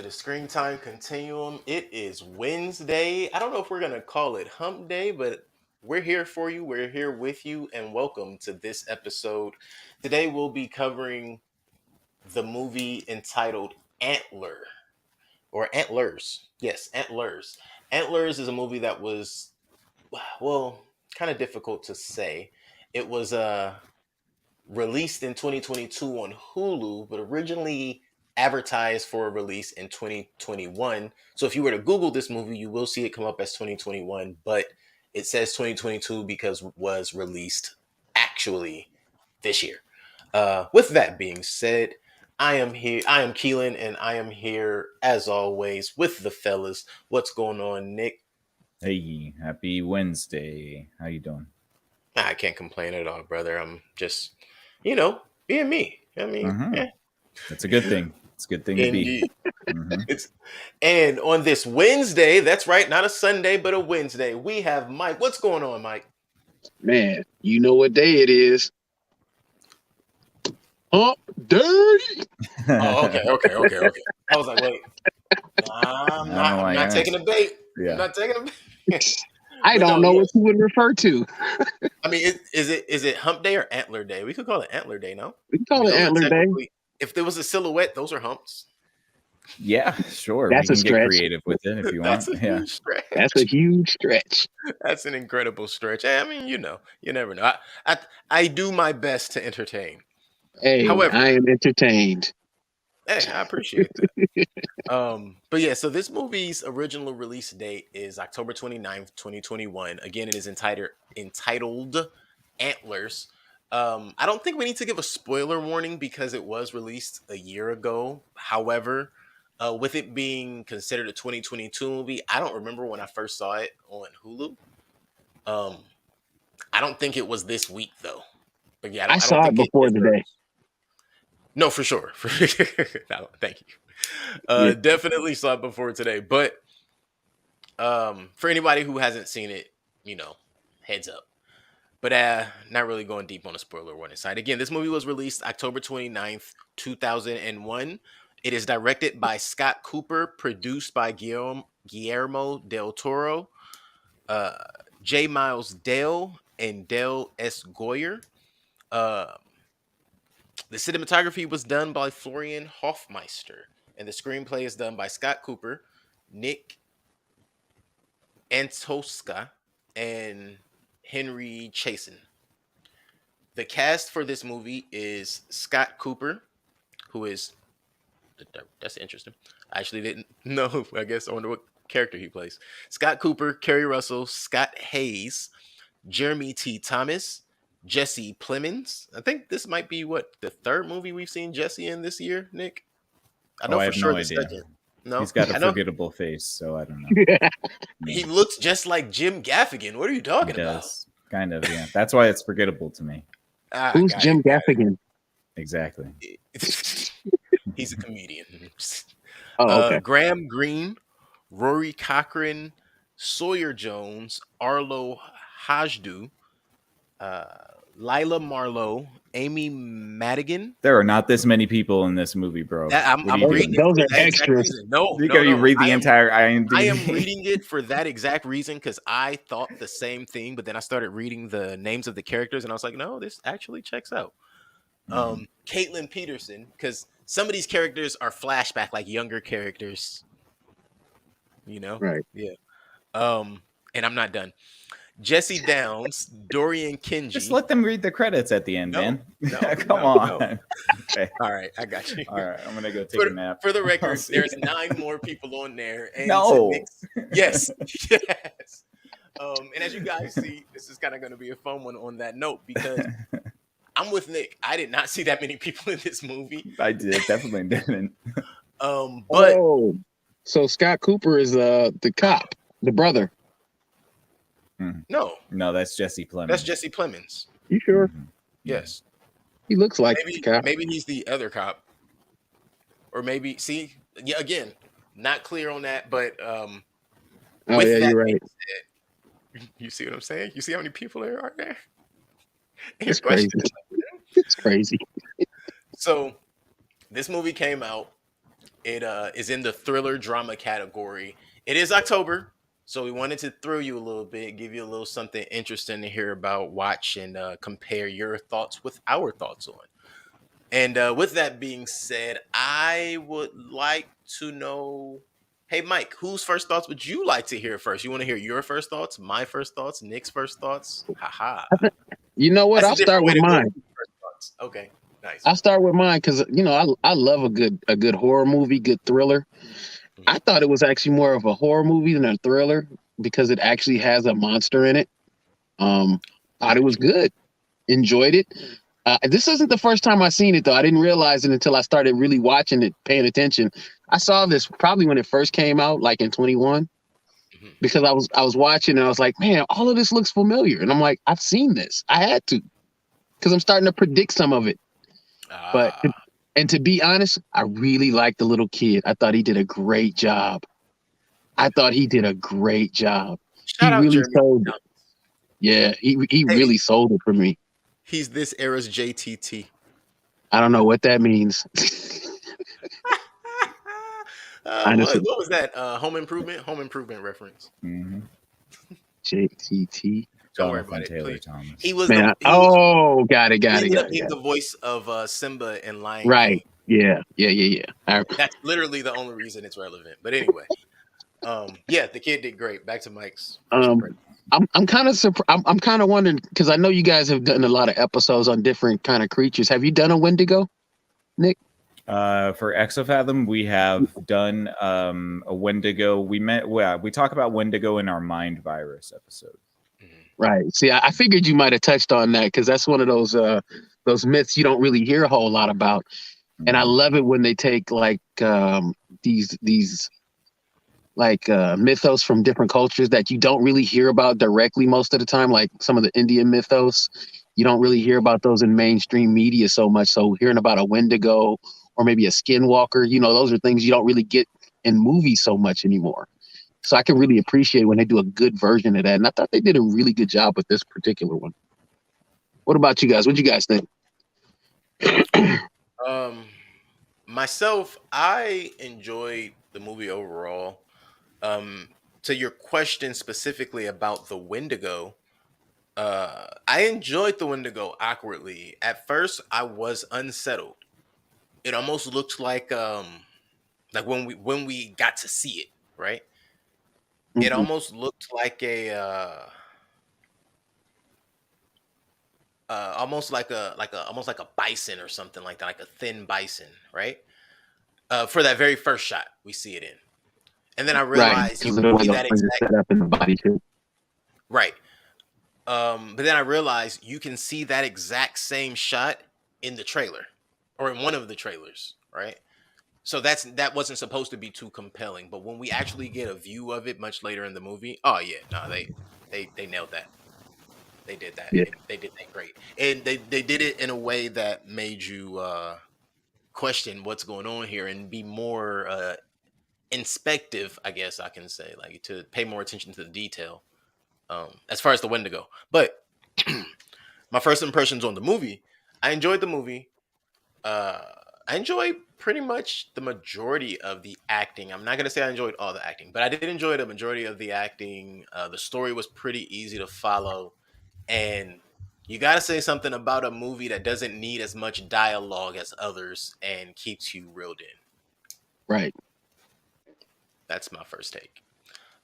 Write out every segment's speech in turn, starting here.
the Screen Time Continuum. It is Wednesday. I don't know if we're going to call it Hump Day, but we're here for you. We're here with you, and welcome to this episode. Today, we'll be covering the movie entitled Antler or Antlers. Yes, Antlers. Antlers is a movie that was, well, kind of difficult to say. It was released in 2022 on Hulu, but originally advertised for a release in 2021. So if you were to Google this movie, you will see it come up as 2021, but it says 2022 because it was released actually this year. With that being said, I am here. I am Keelan, and I am here as always with the fellas. What's going on, Nick? Hey, happy Wednesday. How you doing? I can't complain at all, brother. I'm just, being me. I mean, Mm-hmm. yeah, That's a good thing. It's a good thing to be. indeed. Mm-hmm. It's and on this Wednesday, that's right, not a Sunday, but a Wednesday. We have Mike. What's going on, Mike? Man, you know what day it is. Hump day. Oh, okay. I was like, wait, nah, I'm not taking a bait. Yeah. I'm not taking a bait. I But don't no, know yeah. what you would refer to. I mean, is it Hump Day or Antler Day? We could call it Antler Day, no? We can I call mean, it those are Antler Day. technically, if there was a silhouette, those are humps. Yeah, sure. That's we a can get stretch. creative with it if you That's want. a Yeah. huge stretch. That's a huge stretch. That's an incredible stretch. I mean, you never know. I do my best to entertain. Hey, However, I am entertained. hey, I appreciate that. But yeah, so this movie's original release date is October 29th, 2021. Again, it is entitled Antlers. I don't think we need to give a spoiler warning because it was released a year ago. However, with it being considered a 2022 movie, I don't remember when I first saw it on Hulu. Um, I don't think it was this week though. But yeah, I I don't saw it think it before deserves. today. No, for sure. No, thank you. Yeah. Definitely saw it before today. But for anybody who hasn't seen it, heads up. But not really going deep on the spoiler warning side. Again, this movie was released October 29th, 2001. It is directed by Scott Cooper, produced by Guillermo del Toro, uh, J. Miles Dale, and Dale S. Goyer. Uh, the cinematography was done by Florian Hofmeister, and the screenplay is done by Scott Cooper, Nick Antosca, and Henry Chasen. The cast for this movie is Scott Cooper, who is that's interesting. I actually didn't know. I guess I wonder what character he plays. Scott Cooper, Kerry Russell, Scott Hayes, Jeremy T. Thomas, Jesse Plemons. I think this might be what the third movie we've seen Jesse in this year, Nick. I Oh, know I for have sure no the idea. second. No, He's got a I know forgettable face, so I don't know. he looks just like Jim Gaffigan. What are you He talking about? does. Kind of, yeah. That's why it's forgettable to me. Who's Got Jim it, got Gaffigan? Exactly. it. He's a comedian. Oh, okay. Graham Greene, Rory Cochrane, Sawyer Jones, Arlo Hajdu, uh, Lila Marlowe, Amy Madigan. There are not this many people in this movie, bro. I'm What are you reading doing? it Those for are that exact extras. reason. No, You read the entire IMDb. I am reading it for that exact reason because I thought the same thing, but then I started reading the names of the characters and I was like, no, this actually checks out. Caitlin Peterson, because some of these characters are flashback, like younger characters, Right. Yeah. And I'm not done. Jesse Downs, Dorian Kenji. Just let them read the credits at the end, man. Come no. on. Okay. All right, I got you. All right, I'm gonna go take a nap. For the record, I'll see there's you. 9 more people on there. And No. yes, yes. And as you guys see, this is kind of going to be a fun one on that note because I'm with Nick. I did not see that many people in this movie. I definitely didn't. But so Scott Cooper is the cop, the brother. no, that's Jesse Plemons. that's Jesse Plemons. You sure? Mhm. Yes, He looks like the cop. maybe he's the other cop, or maybe again, not clear on that. But Oh yeah, you're right. being said, you see what I'm saying? You see how many people there are there? And It's your question crazy. is like, It's crazy. so this movie came out It is in the thriller drama category. It is October, so we wanted to throw you a little bit, give you a little something interesting to hear about, watch, and compare your thoughts with our thoughts on. And with that being said, I would like to know. Hey, Mike, whose first thoughts would you like to hear first? You want to hear your first thoughts, my first thoughts, Nick's first thoughts? Haha. You know what? That's a I'll start different way with to go mine. with first thoughts. Okay, nice. I'll start with mine because I love a good horror movie, good thriller. Mhm. I thought it was actually more of a horror movie than a thriller because it actually has a monster in it. Um, thought it was good. Enjoyed it. This isn't the first time I seen it though. I didn't realize it until I started really watching it, paying attention. I saw this probably when it first came out, like in 21, Mhm. because I was watching and I was like, man, all of this looks familiar, and I'm like, I've seen this. I had to because I'm starting to predict some of it. But Ah, and to be honest, I really liked the little kid. I thought he did a great job. I thought he did a great job. He shout out really Jeremy. sold it. Yeah, he Hey, really sold it for me. he's this era's JTT. I don't know what that means. What Honestly, what was that? Home Improvement? Home Improvement reference. Mm-hmm. JTT. Don't worry about Jonathan it, Taylor please. Thomas. Man, He oh, got it, he got it, ended up got it, being got it. the voice of Simba in Lion Right. King. Yeah, yeah, yeah, yeah. That's literally the only reason it's relevant. But anyway, yeah, the kid did great. Back to Mike's first Um, impression. I'm kind of I'm kind of wondering because I know you guys have done a lot of episodes on different kind of creatures. Have you done a Wendigo, Nick? For Exofathom, we have done a Wendigo. We talk about Wendigo in our Mind Virus episode. Mhm. Right. See, I figured you might have touched on that because that's one of those myths you don't really hear a whole lot about. And I Mhm. love it when they take like these like mythos from different cultures that you don't really hear about directly most of the time, like some of the Indian mythos. You don't really hear about those in mainstream media so much. So hearing about a Wendigo or maybe a skinwalker, those are things you don't really get in movies so much anymore. So I can really appreciate when they do a good version of that. And I thought they did a really good job with this particular one. What about you guys? What do you guys think? Um, myself, I enjoyed the movie overall. Um, to your question specifically about the Wendigo, I enjoyed the Wendigo awkwardly. At first, I was unsettled. It almost looked like when we got to see it, right? It Mhm. almost looked like almost like a bison or something like that, like a thin bison, right? For that very first shot, we see it in, and then I Right. realized you Because of can the way see those that things are exact set up in the body too. right. But then I realized you can see that exact same shot in the trailer, or in one of the trailers, right? So that wasn't supposed to be too compelling, but when we actually get a view of it much later in the movie, oh yeah, no, they nailed that. They did that. Yeah. They did that great, and they did it in a way that made you question what's going on here and be more inspective, I guess I can say, like to pay more attention to the detail. As far as the Wendigo, but my first impressions on the movie, I enjoyed the movie. Uh, I enjoyed pretty much the majority of the acting. I'm not gonna say I enjoyed all the acting, but I did enjoy the majority of the acting. The story was pretty easy to follow, and you got to say something about a movie that doesn't need as much dialogue as others and keeps you reeled in. Right. That's my first take.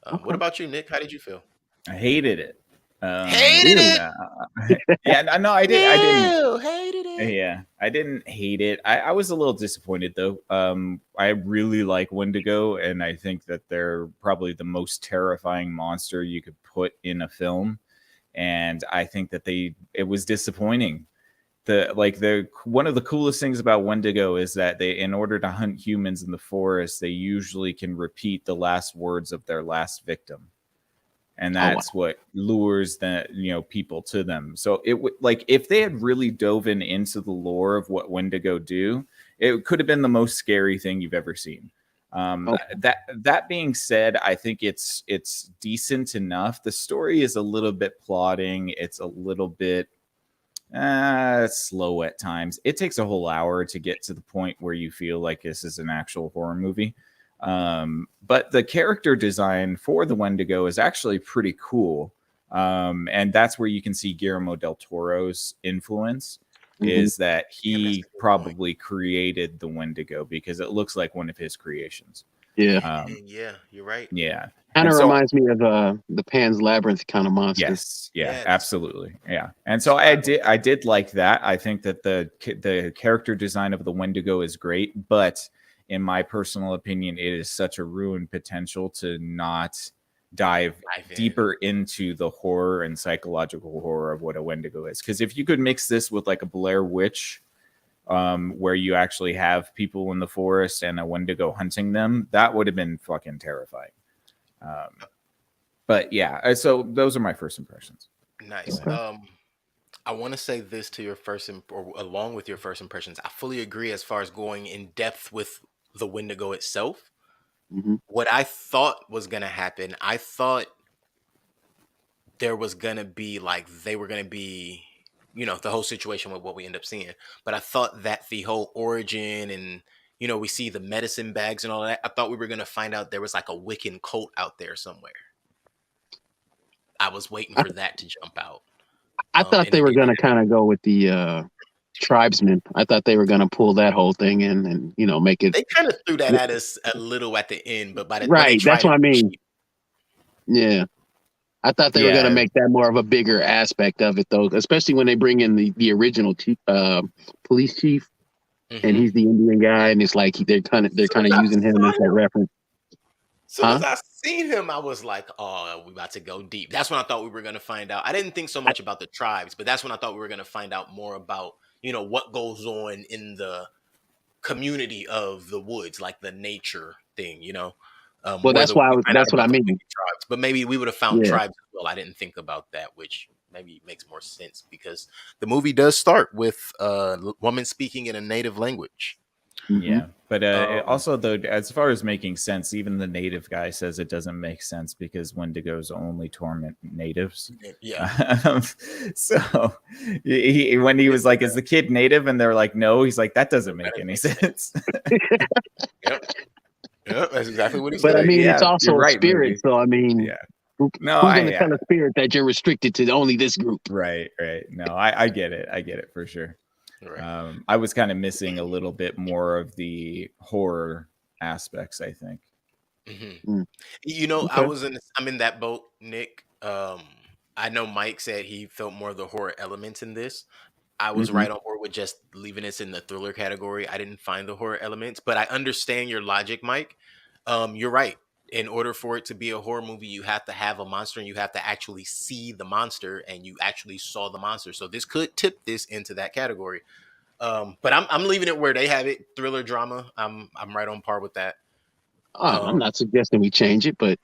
What Okay. about you, Nick? How did you feel? I hated it. Hated Really? it. Uh, yeah, no, I did. I didn't. Ew, hated it. Yeah, I didn't hate it. I was a little disappointed though. I really like Wendigo, and I think that they're probably the most terrifying monster you could put in a film. And I think that it was disappointing. The one of the coolest things about Wendigo is that they, in order to hunt humans in the forest, they usually can repeat the last words of their last victim, and Oh wow. that's what lures the people to them. So it would, like, if they had really dove into the lore of what Wendigo do, it could have been the most scary thing you've ever seen. Oh, That being said, I think it's decent enough. The story is a little bit plodding. It's a little bit slow at times. It takes a whole hour to get to the point where you feel like this is an actual horror movie. But the character design for the Wendigo is actually pretty cool. And that's where you can see Guillermo del Toro's influence, is that he probably created the Wendigo because it looks like one of his creations. Yeah. Yeah, you're right. Yeah. Kind of reminds me of the Pan's Labyrinth kind of monster. Yes, yeah, absolutely, yeah. And so I did like that. I think that the character design of the Wendigo is great, but in my personal opinion, it is such a ruined potential to not dive deeper into the horror and psychological horror of what a Wendigo is. Because if you could mix this with like a Blair Witch, where you actually have people in the forest and a Wendigo hunting them, that would have been fucking terrifying. But yeah, so those are my first impressions. Nice. Okay. I want to say this to your or along with your first impressions. I fully agree as far as going in depth with the Wendigo itself. Mm-hmm. What I thought was gonna happen, I thought there was gonna be like they were gonna be, the whole situation with what we end up seeing. But I thought that the whole origin and we see the medicine bags and all that. I thought we were gonna find out there was like a Wiccan cult out there somewhere. I was waiting for that to jump out. I thought they were going to kind of go with the tribesmen. I thought they were going to pull that whole thing in and, make it. They kind of threw that at us a little at the end, but by the right, that's what I mean. Yeah. I thought they were going to make that more of a bigger aspect of it, though, especially when they bring in the original police chief, and he's the Indian guy, and it's like they're kind of using him as a reference. As soon as I seen him, I was like, "Oh, we about to go deep." That's when I thought we were going to find out. I didn't think so much about the tribes, but that's when I thought we were going to find out more about, what goes on in the community of the woods, like the nature thing, Well, that's why that's what I mean. Tribes, but maybe we would have found tribes as well. I didn't think about that, which maybe makes more sense because the movie does start with a woman speaking in a native language. Yeah, but also though, as far as making sense, even the native guy says it doesn't make sense because Wendigos only torment natives. Yeah. So when he was like, "Is the kid native?" and they're like, "No," he's like, "That doesn't make any sense." Yep, that's exactly what he said. But I mean, it's also right, a spirit, maybe. So I mean, yeah. Who's going to tell a spirit that you're restricted to only this group? Right. No, I get it. I get it for sure. Right. I was kind of missing a little bit more of the horror aspects, I think. Mm-hmm. Okay. I'm in that boat, Nick. I know Mike said he felt more of the horror elements in this. I was right on board with just leaving this in the thriller category. I didn't find the horror elements, but I understand your logic, Mike. You're right. In order for it to be a horror movie, you have to have a monster and you have to actually see the monster, and you actually saw the monster. So this could tip this into that category. But I'm leaving it where they have it, thriller drama. I'm right on par with that. I'm not suggesting we change it, but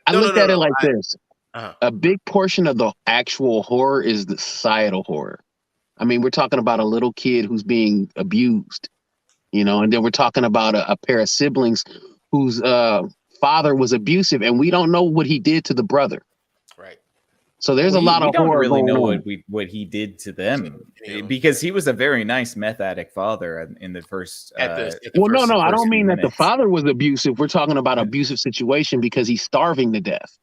I looked at it like this. A big portion of the actual horror is the societal horror. I mean, we're talking about a little kid who's being abused, and then we're talking about a pair of siblings whose father was abusive, and we don't know what he did to the brother. Right. So there's a lot of horror. We don't really know what he did to them because he was a very nice meth addict father in the first. No, I don't mean that the father was abusive. We're talking about abusive situation because he's starving to death.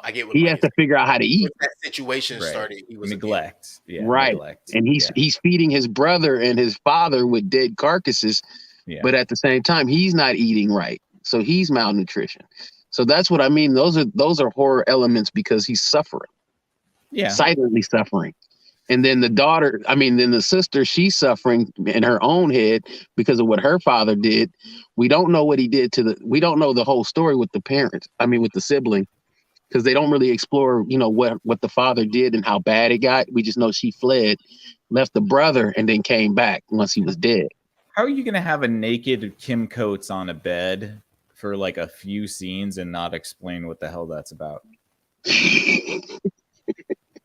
I get what he has to figure out how to eat. When that situation started, he was neglect. Yeah, right, neglect. And he's feeding his brother and his father with dead carcasses, but at the same time he's not eating right, so he's malnutrition. So that's what I mean. Those are horror elements because he's suffering, silently suffering. And then the sister, she's suffering in her own head because of what her father did. We don't know what he did we don't know the whole story with the parents. I mean, with the sibling. Because they don't really explore, what the father did and how bad it got. We just know she fled, left the brother, and then came back once he was dead. How are you going to have a naked Kim Coates on a bed for like a few scenes and not explain what the hell that's about?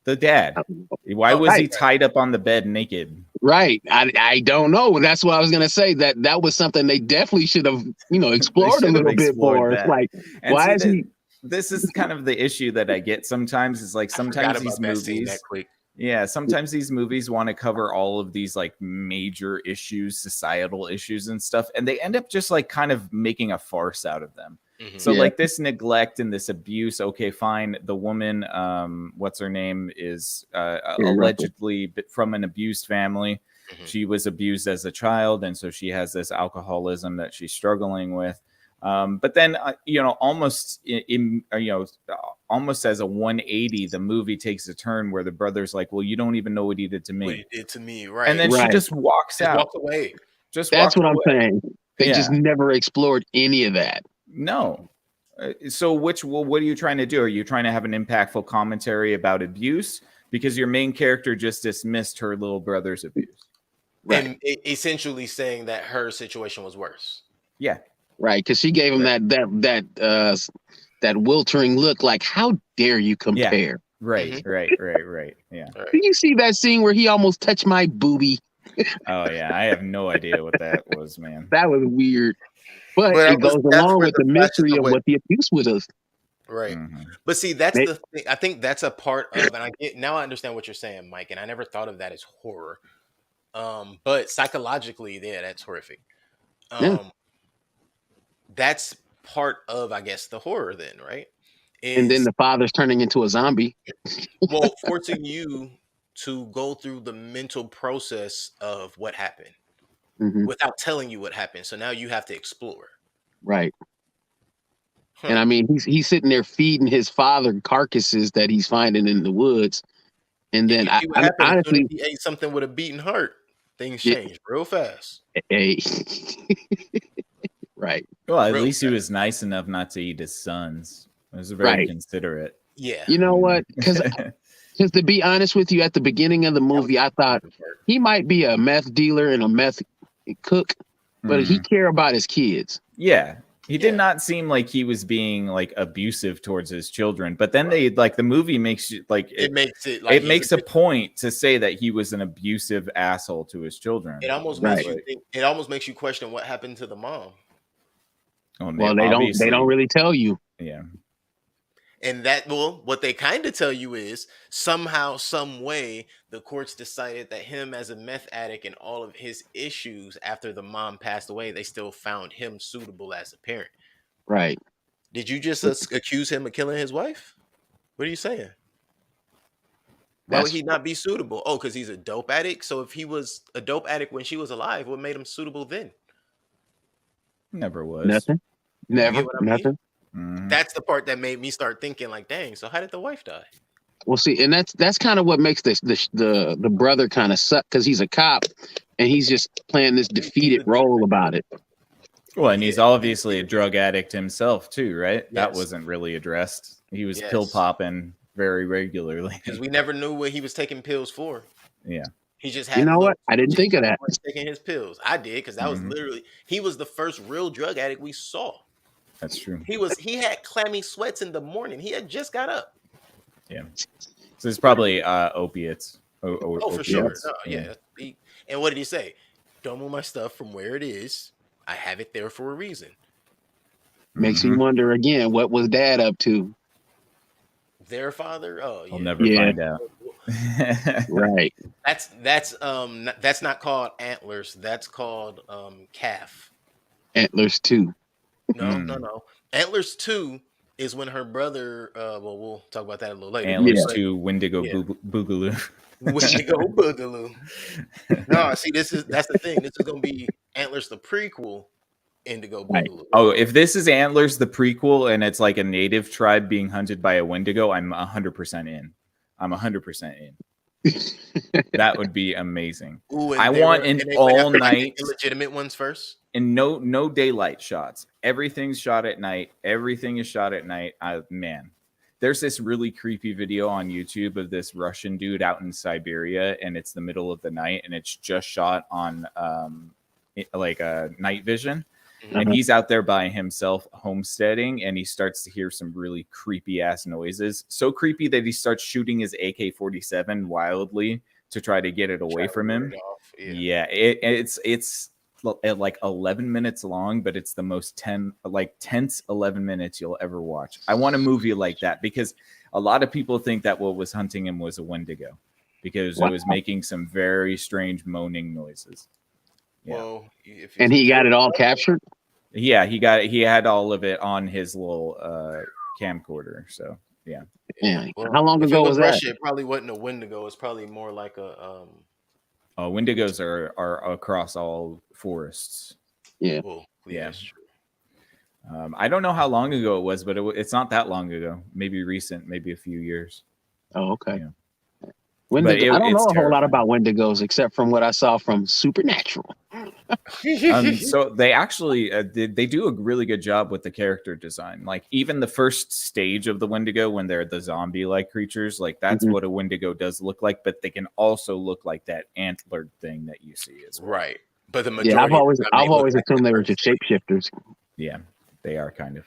The dad. Why was he tied up on the bed naked? Right. I don't know. That's what I was going to say. That was something they definitely should have, explored a little bit more. It's like, why is he... This is kind of the issue that I get sometimes. Is like sometimes these movies, Yeah, sometimes these movies want to cover all of these like major issues, societal issues and stuff, and they end up just like kind of making a farce out of them. Mhm. So Yeah. like this neglect and this abuse, okay, fine. The woman, what's her name, is allegedly from an abused family. Mhm. She was abused as a child, and so she has this alcoholism that she's struggling with. But then, almost almost as a 180, the movie takes a turn where the brother's like, "Well, you don't even know what he did to What me," he did to me, and right? then she Right. just walks Just out, walked away. just That's walks what I'm away. saying. They just Yeah. never explored any of that. No. So, what are you trying to do? Are you trying to have an impactful commentary about abuse? Because your main character just dismissed her little brother's abuse. Right. And essentially saying that her situation was worse. Yeah. Right. Because she gave him that wiltering look, like, how dare you compare? Right. Mhm. Right. Yeah. Right. Did you see that scene where he almost touched my boobie? Oh yeah. I have no idea what that was, man. That was weird. But But it goes that's along where with the the flashes mystery of of what what the abuse was. right. Mhm. But see, that's They- the thing. I think that's a part of, and now I understand what you're saying, Mike, and I never thought of that as horror. But psychologically, yeah, that's horrific. Yeah. That's part of, I guess, the horror then, right? And then Is the father's turning into a zombie. well, forcing you to go through the mental process of what happened Hmm. without telling you what happened. So now you have to explore. Right. And Huh. I mean, he's sitting there feeding his father carcasses that he's finding in the woods. And And then you I, see what I happened as soon as honestly, he ate something with a beating heart. Things yeah, changed real fast. hey, right, Well, at Real least he fast. was nice enough not to eat his sons. It was very right. considerate. Yeah. You know what? Because Mhm. to be honest with you, at the beginning of the That was movie, I the thought part. he might be a meth dealer and a meth cook, but he care about his kids. Yeah. He did Yeah. not seem like he was being like abusive towards his children, but then Right. they like the movie makes you like It makes it like it he's makes a point to say that he was an abusive asshole to his children. it almost Right. makes you think, it almost makes you question what happened to the mom. Oh, Well, they don't really tell you. Yeah. And that, well, what they kind of tell you is somehow, some way, the courts decided that him as a meth addict and all of his issues after the mom passed away, they still found him suitable as a parent. Right. Did you just accuse him of killing his wife? What are you saying? Why would That's he not be suitable? Oh, because he's a dope addict. So if he was a dope addict when she was alive, what made him suitable then? Never was. nothing. You Never. get what I mean? Nothing. Mhm. That's the part that made me start thinking, like, dang, so how did the wife die? Well, see, and that's kind of what makes the brother kind of suck, because he's a cop and he's just playing this defeated role about it. Well, and he's Yeah. obviously a drug addict himself too, right? That Yes. wasn't really addressed. He was Yes. pill popping very regularly. Because we never knew what he was taking pills for. Yeah. He just You had know what? looks. I didn't He just think of that. wasn't taking his pills. I did, because that was Mhm. literally, he was the first real drug addict we saw. That's true. He had clammy sweats in the morning. He had just got up. Yeah. So it's probably opiates. Oh, for sure. Opiates. No, yeah. And what did he say? Don't move my stuff from where it is. I have it there for a reason. Makes you wonder again, what was Dad up to? Their father? Oh, yeah. We'll never Yeah. find out. Right. That's not called Antlers. That's called Calf. Antlers too. No. Antlers 2 is when her brother well, we'll talk about that a little later. Antlers Yeah. to Wendigo Yeah. Boogaloo. Wendigo Boogaloo. No, see, that's the thing. This is gonna be Antlers the prequel, Indigo Right. Boogaloo. Oh, if this is Antlers the prequel and it's like a native tribe being hunted by a Wendigo, I'm 100% in. I'm 100% in. That would be amazing. Ooh, and I they want were- an and they went all after, like, the night illegitimate ones first. and no daylight shots. Everything's shot at night. Everything is shot at night. Man, there's this really creepy video on YouTube of this Russian dude out in Siberia, and it's the middle of the night, and it's just shot on like a night vision. Mhm. And he's out there by himself homesteading, and he starts to hear some really creepy ass noises. So creepy that he starts shooting his AK-47 wildly to try to get it away from him. Yeah, it's at like 11 minutes long, but it's the most tense 11 minutes you'll ever watch. I want a movie like that because a lot of people think that what was hunting him was a Wendigo. because Wow. it was making some very strange moaning noises. Yeah. Well, if And he got it all captured. Yeah, he had all of it on his little camcorder. So yeah. Yeah. Well, How long if it ago was was that? Russia, it probably wasn't a Wendigo. It's probably more like a Wendigos are across all forests. Yeah. Well, Yeah. that's true. I don't know how long ago it was, but it's not that long ago. Maybe recent, maybe a few years. Oh, okay. Yeah. Wendigo. I don't know it's a whole lot terrifying. about Wendigos except from what I saw from Supernatural. So they actually they do a really good job with the character design. Like even the first stage of the Wendigo, when they're the zombie-like creatures, like that's Mhm. what a Wendigo does look like. But they can also look like that antlered thing that you see as well. Right. But the Yeah, majority of the time I've they look always like assumed they were Antlers. just shapeshifters. Yeah, they are kind of.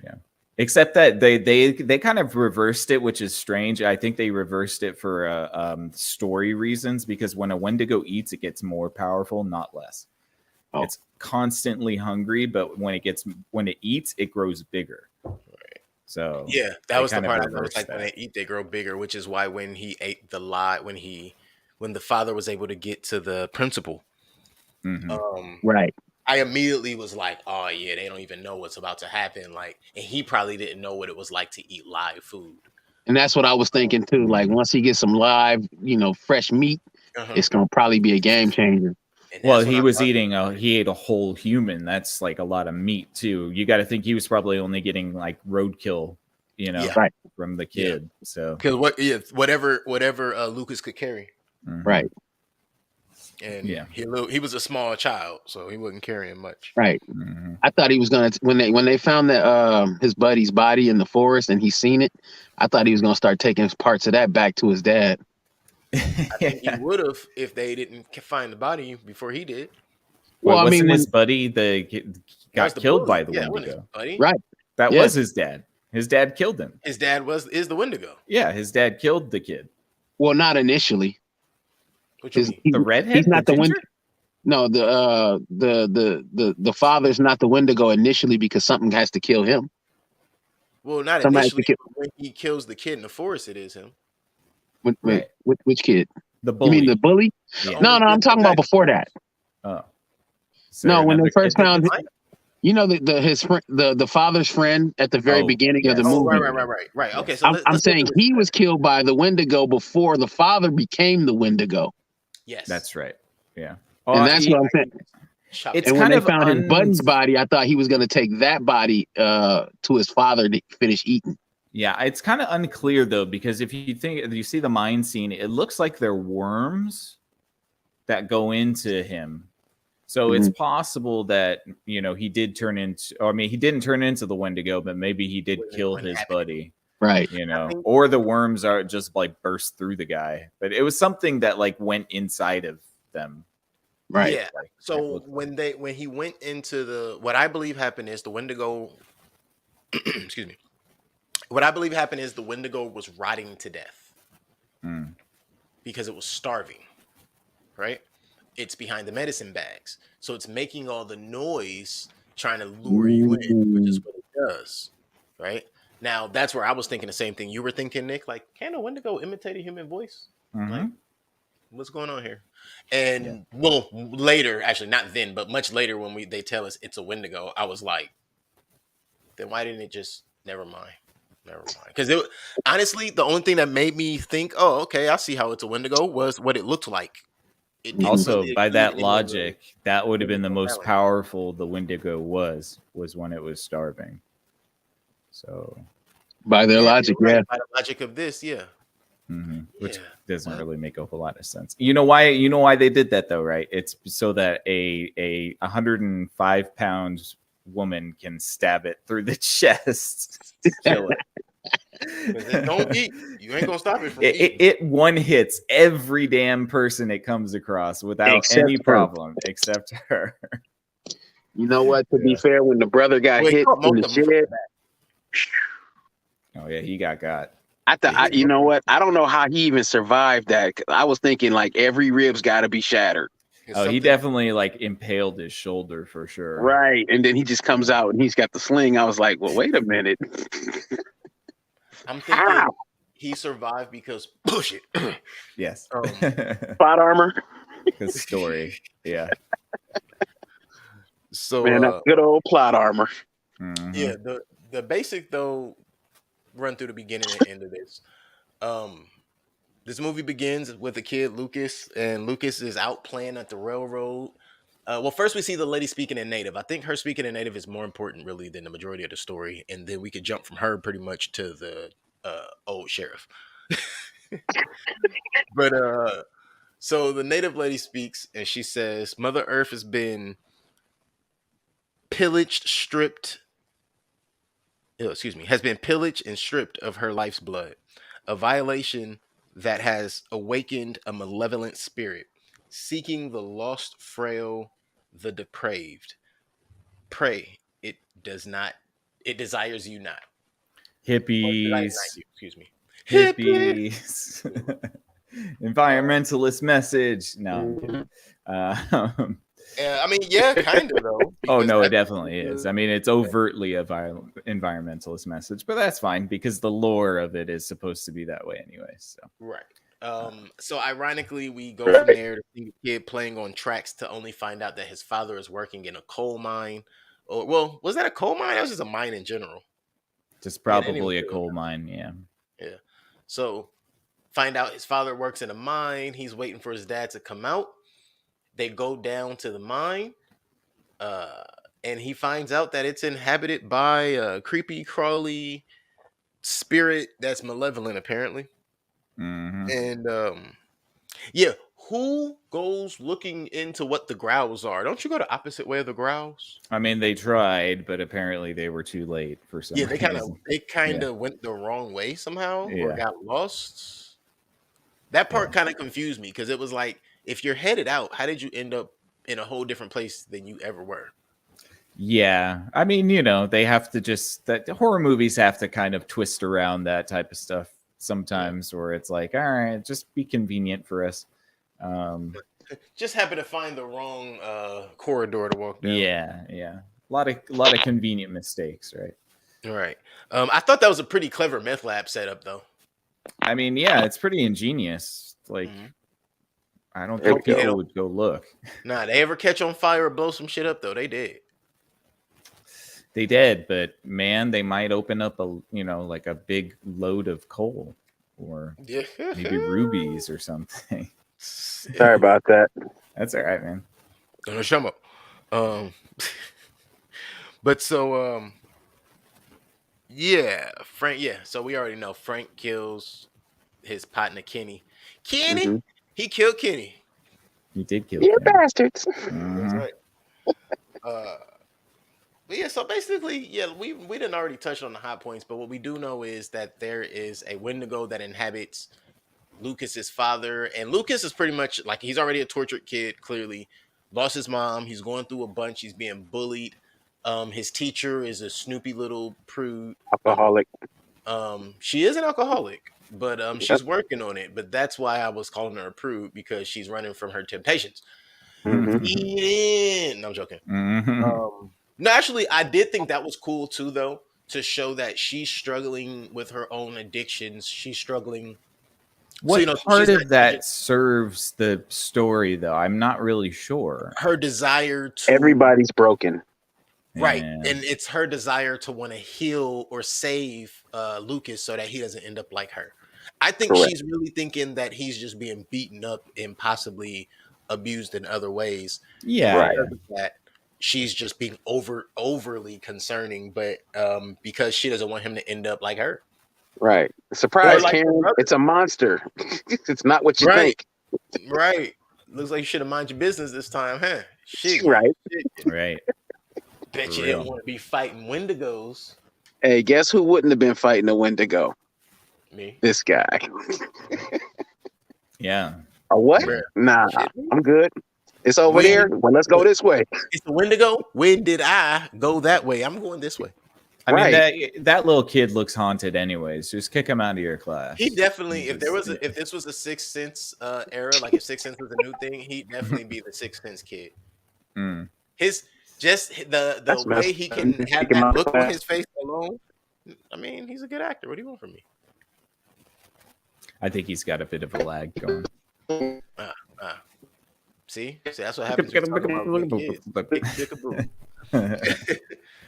Yeah. Except that they kind of reversed it, which is strange. I think they reversed it for story reasons, because when a Wendigo eats, it gets more powerful, not less. Oh. It's constantly hungry, but when it eats, it grows bigger. Right. So Yeah, that they was the kind of part I noticed. reversed Like when that. they eat, they grow bigger, which is why when he ate the lie, when the father was able to get to the principal, Mhm. Right. I immediately was like, oh yeah, they don't even know what's about to happen. Like, and he probably didn't know what it was like to eat live food. And that's what I was thinking too. Like Mhm. once he gets some live, fresh meat, Uh-huh. it's gonna probably be a game changer. And Well, that's what he I was thought. eating he ate a whole human. That's like a lot of meat too. You got to think he was probably only getting like roadkill, Yeah. Right. from the Yeah. kid. So Because whatever Lucas could carry, mhm. Right. and Yeah. he was a small child, so he wasn't carrying much. Right. Mhm. I thought he was gonna when they found that his buddy's body in the forest and he seen it. I thought he was gonna start taking parts of that back to his dad. I think he would have if they didn't find the body before he did. Well, I Wasn't mean, his buddy That was got the killed bully. by the Yeah, it wasn't his Wendigo? buddy. right. That Yeah. was his dad. His dad killed him. His dad is the Wendigo. Yeah, his dad killed the kid. Well, not initially. What you mean? The redhead, He's not the the ginger. No, the father's not the Wendigo initially because something has to kill him. Well, not Somebody has to initially. kill. But when he kills the kid in the forest, it is him. Wait, Right. which kid? The You bully. mean the bully? Yeah. No, I'm talking about before that. Oh. No, when they first found, Mine? his friend, the father's friend at the very Oh, beginning of the yes. Oh, movie. right. Yes. Okay, so I'm let's go saying through he it. was killed by the Wendigo before the father became the Wendigo, Yes, That's right. Yeah. and that's what I'm saying. It's And when kind they of found his buddy's body, I thought he was going to take that body to his father to finish eating. Yeah, it's kind of unclear though, because if you see the mine scene, it looks like they're worms that go into him. So it's possible that he did turn into, or I mean, he didn't turn into the Wendigo, but maybe he did kill his buddy, Right? or the worms are just like burst through the guy. But it was something that like went inside of them. Right. Yeah. So when he went into what I believe happened is the Wendigo. Excuse me. What I believe happened is the Wendigo was rotting to death because it was starving. Right. It's behind the medicine bags, so it's making all the noise trying to lure you in, which is what it does. Right. Now that's where I was thinking the same thing you were thinking, Nick. Like, can a Wendigo imitate a human voice? Like, what's going on here? And well, later, actually not then, but much later when they tell us it's a Wendigo, I was like, then why didn't it just never mind? Because honestly, the only thing that made me think, oh, okay, I see how it's a Wendigo was what it looked like. It didn't Also, really by exude that any logic, that would have been the most talent. powerful the Wendigo was when it was starving. So, by their logic, right. yeah. By the logic of this, yeah. Which doesn't really make a whole lot of sense. You know why they did that though, right? It's so that a 105 pound woman can stab it through the chest to kill it. It don't eat. You ain't gonna stop it from eating. It one hits every damn person it comes across without any problem, except her. You know what? To be fair, when the brother got hit in the shed, oh yeah, he got. I thought, you know what? I don't know how he even survived that. I was thinking like every rib's got to be shattered. Oh, he definitely like impaled his shoulder for sure. Right, and then he just comes out and he's got the sling. I was like, well, wait a minute. I'm thinking he survived because bullshit. Yes. Plot armor. Because story. Yeah. So Man, that's good old plot armor. yeah, the basic though run through the beginning and end of this. This movie begins with the kid Lucas, and Lucas is out playing at the railroad. Well, first we see the lady speaking in native. I think her speaking in native is more important, really, than the majority of the story. And then we could jump from her pretty much to the old sheriff. But so the native lady speaks, and she says, "Mother Earth has been pillaged, stripped. Excuse me, has been pillaged and stripped of her life's blood. A violation that has awakened a malevolent spirit, seeking the lost, frail, the depraved. Pray, it does not, it desires you not. Or desires not Hippies. you, excuse me. Hippie. Hippies. Environmentalist message. No, I'm kidding. I mean, yeah, kind of though. Oh Because no, it that's definitely is. I mean, it's overtly a environmentalist message, but that's fine because the lore of it is supposed to be that way anyway. So right. So ironically, we go from there to see the kid playing on tracks to only find out that his father is working in a coal mine. Or well, was that a coal mine? That was just a mine in general. just Yeah, they didn't even probably a put it on coal mine. Yeah. there. Yeah. So find out his father works in a mine. He's waiting for his dad to come out. They go down to the mine. Uh, and he finds out that it's inhabited by a creepy, crawly spirit that's malevolent, apparently. Mm-hmm. And yeah, who goes looking into what the growls are? Don't you go the opposite way of the growls? I mean, they tried, but apparently they were too late for some Yeah, reason. they kind Yeah. of went the wrong way somehow or Yeah. got lost. That Yeah. part kind of confused me because it was like, if you're headed out, how did you end up in a whole different place than you ever were? Yeah. I mean, they have to that horror movies have to kind of twist around that type of stuff sometimes where it's like, all right, just be convenient for us. Just happened to find the wrong corridor to walk down. Yeah, yeah. A lot of convenient mistakes, right? All right. I thought that was a pretty clever meth lab setup, though. I mean, yeah, it's pretty ingenious. Like, Mhm. I don't There we think go. people would go look. Nah, they ever catch on fire or blow some shit up though? They did. They did, but man, they might open up like a big load of coal or Yeah. maybe rubies or something. Sorry about that. That's all right, man. No, shut up. But so yeah, Frank. Yeah, so we already know Frank kills his partner Kenny. Kenny, Mhm. he killed Kenny. You did kill You Kenny. bastards. That's Mhm. right. But yeah, so basically, yeah, we didn't already touch on the hot points, but what we do know is that there is a Wendigo that inhabits Lucas's father, and Lucas is pretty much like he's already a tortured kid. Clearly, lost his mom. He's going through a bunch. He's being bullied. His teacher is a snoopy little prude. Alcoholic. She is an alcoholic, but Yep. she's working on it. But that's why I was calling her a prude because she's running from her temptations. Mhm. Eat in. No, I'm joking. Mhm. No, actually, I did think that was cool too, though, to show that she's struggling with her own addictions. She's struggling. So What she's part not of that judging serves the story, though? I'm not really sure. her desire to Everybody's broken. right, Yeah. and it's her desire to want to heal or save Lucas so that he doesn't end up like her. I think Correct. she's really thinking that he's just being beaten up and possibly abused in other ways. Yeah. Right. Because of that, she's just being overly concerning, but because she doesn't want him to end up like her. Right. Or Surprise, like her Karen. brother. It's a monster. It's not what you Right. think. Right. Looks like you should have mind your business this time, huh? Shit. Right. Right. Bet For you real. didn't want to be fighting Wendigos. Hey, guess who wouldn't have been fighting a Wendigo? Me. This guy. Yeah. A what? Bruh. Nah, Shit. I'm good. It's over We- there. Well, let's go this way. It's a Wendigo. When did I go that way? I'm going this way. I mean Right. that little kid looks haunted anyways. Just kick him out of your class. He definitely, if Just- if this was a Sixth Sense era, like if Sixth Sense was a new thing, he'd definitely be the Sixth Sense kid. Mm. His just the That's way he can messed up. have Kicking that my look on class. his face alone. I mean, he's a good actor. What do you want from me? I think he's got a bit of a lag going. Uh, uh. See, that's what happens when you talk about good kids. Pick-a-boo.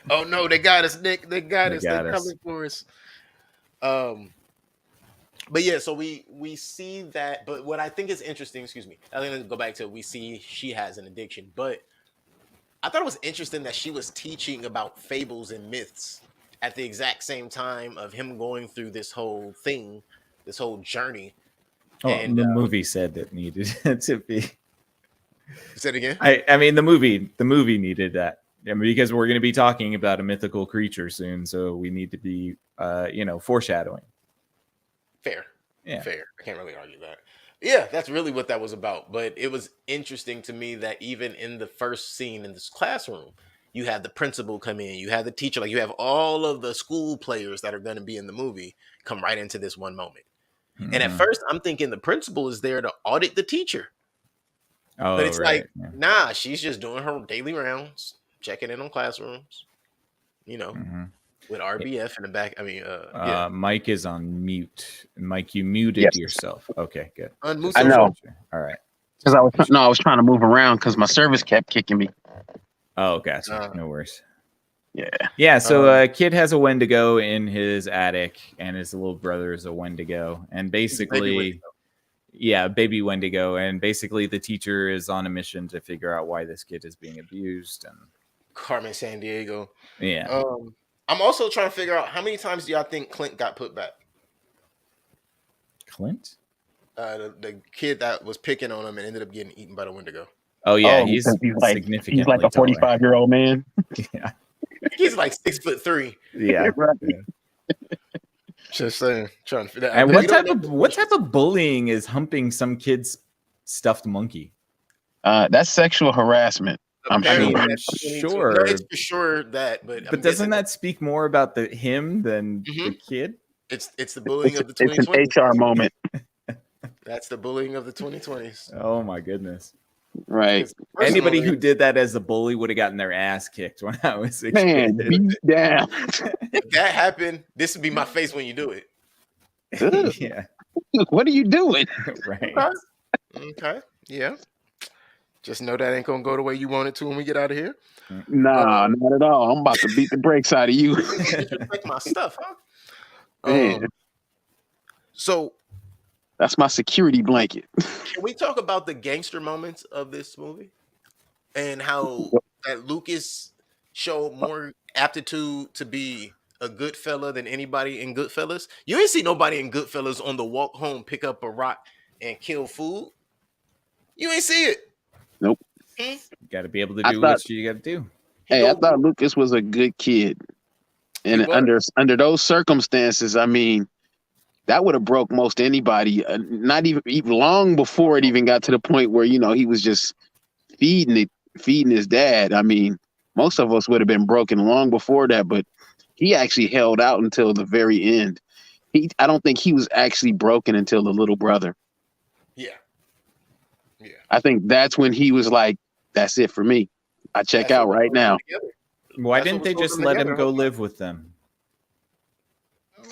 Oh no, they got us, Nick. They got us. They're coming for us. But yeah, so we see that. But what I think is interesting, excuse me, I'm gonna go back to we see she has an addiction, but I thought it was interesting that she was teaching about fables and myths at the exact same time of him going through this whole thing, this whole journey. Oh, And the movie said that needed to be. Say it again. I mean, the movie needed that. I mean, because we're going to be talking about a mythical creature soon, so we need to be, foreshadowing. Fair. Yeah. Fair. I can't really argue that. Yeah, that's really what that was about. But it was interesting to me that even in the first scene in this classroom, you have the principal come in, you have the teacher, like you have all of the school players that are going to be in the movie come right into this one moment. Mm-hmm. And at first, I'm thinking the principal is there to audit the teacher. Oh, but it's like, nah, she's just doing her daily rounds, checking in on classrooms, with RBF in the back. I mean, yeah. Mike is on mute. Mike, you muted yourself. Okay, good. Unmute I know. All right. Because I was trying to move around because my service kept kicking me. Oh, gotcha. No worries. Yeah. So kid has a Wendigo in his attic, and his little brother is a Wendigo, and basically, baby Wendigo, and basically the teacher is on a mission to figure out why this kid is being abused. And Carmen Sandiego. Yeah. I'm also trying to figure out how many times do y'all think Clint got put back? Clint? The kid that was picking on him and ended up getting eaten by the Wendigo. Oh yeah, he's significantly. He's like a 45-year-old man. Yeah. He's like 6'3". Yeah. Right. Just saying, trying to figure out. And what type of bullying is humping some kid's stuffed monkey? That's sexual harassment. I'm sure. Sure. No, it's for sure that, but doesn't that speak more about him than the kid? It's the bullying of the 2020s. It's an HR moment. That's the bullying of the 2020s. Oh my goodness. Right. Anybody who did that as a bully would have gotten their ass kicked when I was a kid. Beat down. If that happened, this would be my face when you do it. Yeah. What are you doing? Right. Okay. Yeah. Just know that ain't gonna go the way you want it to when we get out of here. Nah, not at all. I'm about to beat the brakes out of you. Disrespect my stuff, huh? Man. So that's my security blanket. Can we talk about the gangster moments of this movie and how that Lucas showed more aptitude to be a good fella than anybody in Goodfellas? You ain't see nobody in Goodfellas on the walk home pick up a rock and kill food. You ain't see it. Nope. You got to be able to do what you got to do. Hey, I thought Lucas was a good kid, and under those circumstances, I mean, that would have broke most anybody. Not even long before it even got to the point where he was just feeding his dad. I mean, most of us would have been broken long before that, but he actually held out until the very end. I don't think he was actually broken until the little brother. Yeah. I think that's when he was like, "That's it for me. I check out right now." Why didn't they just let him go live with them?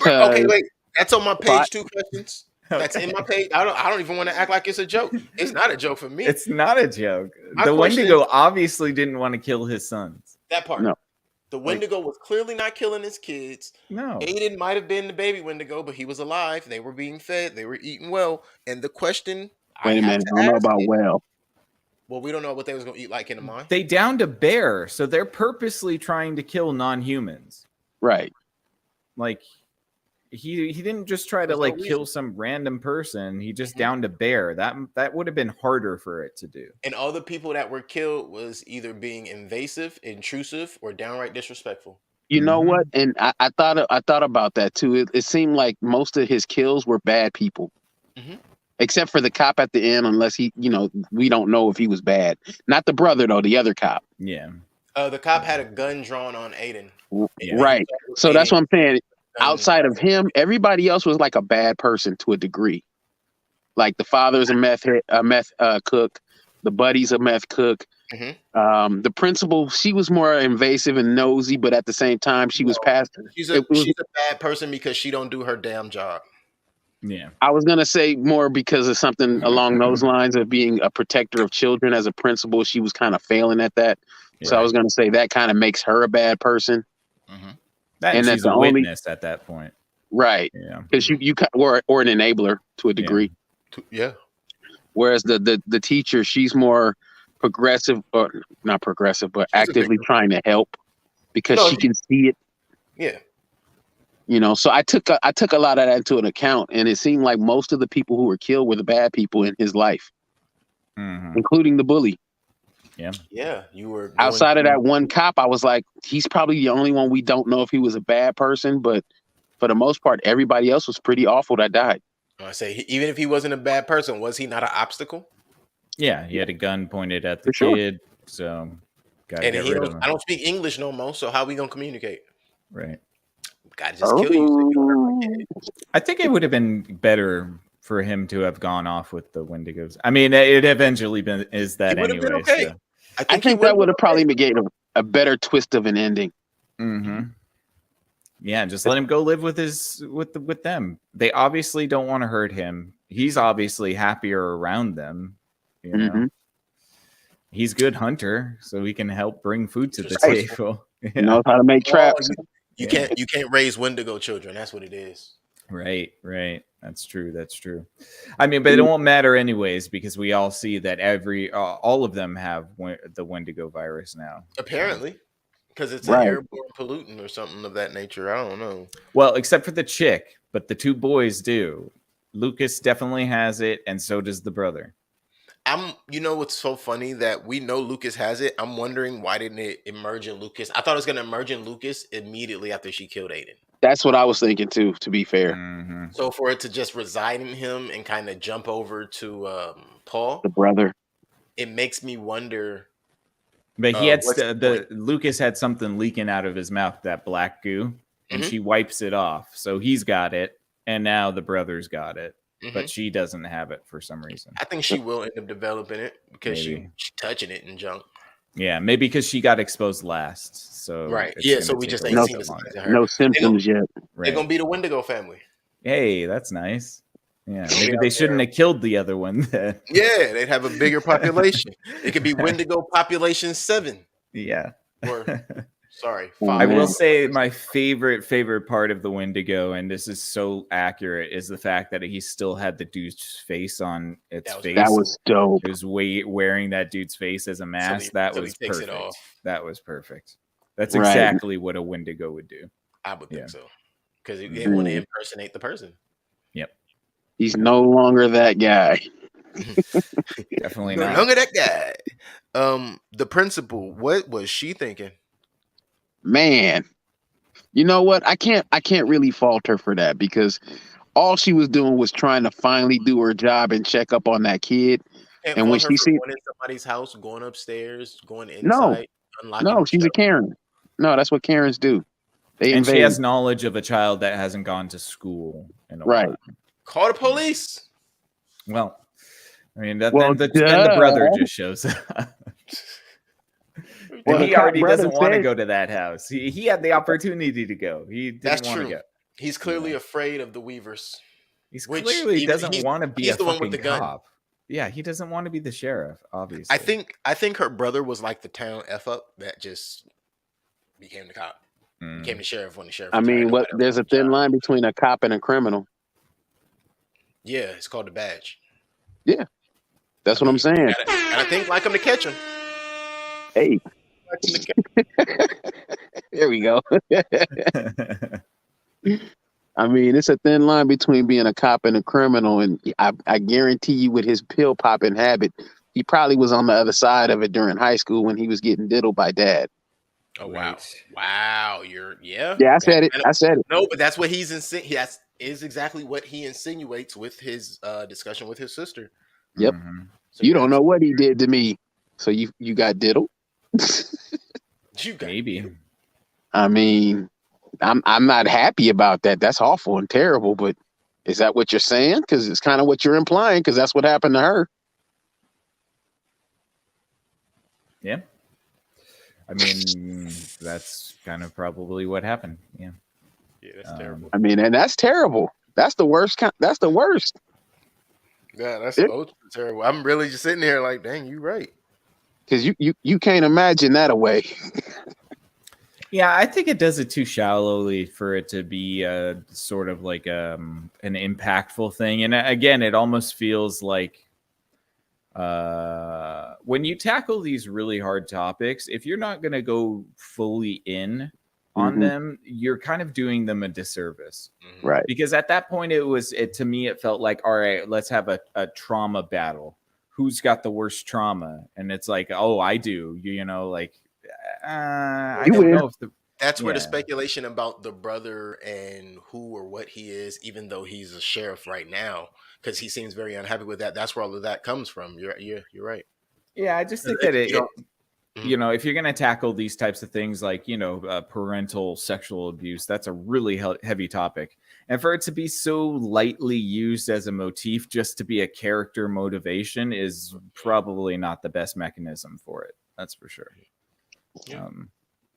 Okay, wait. That's on my page. 2 questions. That's in my page. I don't even want to act like it's a joke. It's not a joke for me. It's not a joke. The Wendigo obviously didn't want to kill his sons. That part. No. The Wendigo was clearly not killing his kids. No. Aiden might have been the baby Wendigo, but he was alive. They were being fed. They were eating well. And the question Wait a minute. I don't know about well. Well, we don't know what they was going to eat like in the mine. They downed a bear, so they're purposely trying to kill non-humans. Right. Like, he didn't just try to kill some random person. He just downed a bear. That would have been harder for it to do. And all the people that were killed was either being invasive, intrusive, or downright disrespectful. You know what? And I thought about that too. It seemed like most of his kills were bad people. Except for the cop at the end, unless he, we don't know if he was bad. Not the brother, though, the other cop. Yeah. The cop had a gun drawn on Aiden. Right. So that's what I'm saying. Outside of him, everybody else was like a bad person to a degree. Like the father's a meth cook. The buddy's a meth cook. The principal, she was more invasive and nosy, but at the same time, she was past. She's a bad person because she don't do her damn job. Yeah. I was gonna say more because of something along those lines of being a protector of children as a principal. She was kind of failing at that, so I Yeah. was gonna say that kind of makes her a bad person, Mm-hmm. That and and that she's the a only witness at that point. right Yeah. because or an enabler to a degree. Yeah. Whereas the teacher, she's more progressive, or not progressive, but She's a actively victim. trying to help because No, she can see it. yeah. So I took a lot of that into an account, and it seemed like most of the people who were killed were the bad people in his life, including the bully. Yeah. Yeah. You were going Outside of through. that one cop, I was like, he's probably the only one we don't know if he was a bad person, but for the most part, everybody else was pretty awful that died. I say, even if he wasn't a bad person, was he not an obstacle? Yeah. He had a gun pointed at the For sure. kid, so got to And get rid of him. I don't speak English no more. So how we gonna communicate? Right. Gotta just kill you so you don't hurt my kid. I think it would have been better for him to have gone off with the Wendigos. I mean, it eventually is He that would have been anyway. okay. So. I I think he think would that have would been have probably okay. made a better twist of an ending. Mm-hmm. Yeah, just let him go live with with them. They obviously don't want to hurt him. He's obviously happier around them. You know, Mhm. he's a good hunter, so he can help bring food to the Resourceful. table. He Yeah, knows how to make Oh, traps. you Yeah. can't raise Wendigo children. That's what it is. Right. That's true. That's true. I mean, but it won't matter anyways because we all see that all of them have the Wendigo virus now. Apparently, because it's an Right. airborne pollutant or something of that nature. I don't know. Well, except for the chick, but the two boys do. Lucas definitely has it, and so does the brother. You know what's so funny that we know Lucas has it. I'm wondering why didn't it emerge in Lucas? I thought it was gonna emerge in Lucas immediately after she killed Aiden. That's what I was thinking too, to be fair. Mm-hmm. So for it to just reside in him and kind of jump over to Paul, The brother. it makes me wonder. But he had What's the point? Lucas had something leaking out of his mouth, that black goo, and Mhm. she wipes it off. So he's got it, and now the brother's got it, but Mhm. she doesn't have it for some reason. I think she will end up developing it because Maybe. she touching it and junk. Yeah, maybe because she got exposed last. So Right. it's Yeah. gonna So we take just a ain't little No, seen the bit longer. signs of her. no symptoms yet. They're gonna Right. be the Wendigo family. Hey, that's nice. Yeah, They'll be maybe out they shouldn't there. have killed the other one then. Yeah, they'd have a bigger population. It could be Wendigo population 7 Yeah. or sorry, Oh, 5. I will man. say my favorite part of the Wendigo, and this is so accurate, is the fact that he still had the dude's face on its That was face. That was dope. It was wearing that dude's face as a mask. That till he was takes it perfect. off. That was perfect. That's Right. exactly what a Wendigo would do. I would think Yeah. so because they Mhm. want to Mm. impersonate the person. Yep. He's no longer that guy. Definitely No not. longer that guy. The principal. What was she thinking? Man. You know what? I can't really fault her for that because all she was doing was trying to finally do her job and check up on that kid. Can't And when fault her she for seen going in somebody's house, going upstairs, going no, inside, unlocking the she's a shelf. Karen. No, that's what Karens do. They And she invade. has knowledge of a child that hasn't gone to school in a Right. while. Call the police. Well, I mean, Well, then the brother just shows up. Well, And the he cop already brother doesn't want to said- go to that house. He had the opportunity to go. He didn't That's want to true. go. He's clearly afraid of the Weavers. He's Which clearly even doesn't want to be he's a the one with fucking the gun. cop. Yeah, he doesn't want to be the sheriff, obviously. I think her brother was like the town F up that just became the cop. Became the sheriff when the sheriff I retired. mean, Nobody else there's a wanted the thin job. line between a cop and a criminal. Yeah, it's called the badge. Yeah. That's what I'm saying. And I think like him to catch him. Hey, Like him to catch there we go. I mean, it's a thin line between being a cop and a criminal, and I guarantee you, with his pill popping habit, he probably was on the other side of it during high school when he was getting diddled by dad. Oh Right. wow! Yeah, I said it. No, but that's what he's is exactly what he insinuates with his discussion with his sister. Yep. So You don't know what he did to me, so you got diddled. You got Maybe. I mean, I'm not happy about that. That's awful and terrible. But is that what you're saying? Because it's kind of what you're implying. Because that's what happened to her. Yeah. I mean, that's kind of probably what happened. Yeah. Yeah, that's terrible. I mean, and that's terrible. That's the worst. That's the worst. Yeah, that's ultra terrible. I'm really just sitting here like, dang, you right. Because you can't imagine that away. Yeah, I think it does it too shallowly for it to be sort of like an impactful thing. And again, it almost feels like when you tackle these really hard topics, if you're not going to go fully in on them, you're kind of doing them a disservice. Right. Because at that point, to me, it felt like, all right, let's have a trauma battle. Who's got the worst trauma? And it's like, oh, I do. You know, like, I don't know if that's where the speculation about the brother and who or what he is, even though he's a sheriff right now, because he seems very unhappy with that. That's where all of that comes from. You're right. Yeah, I just think that you know, if you're going to tackle these types of things like, you know, parental sexual abuse, that's a really heavy topic. And for it to be so lightly used as a motif just to be a character motivation is probably not the best mechanism for it. That's for sure. Yeah.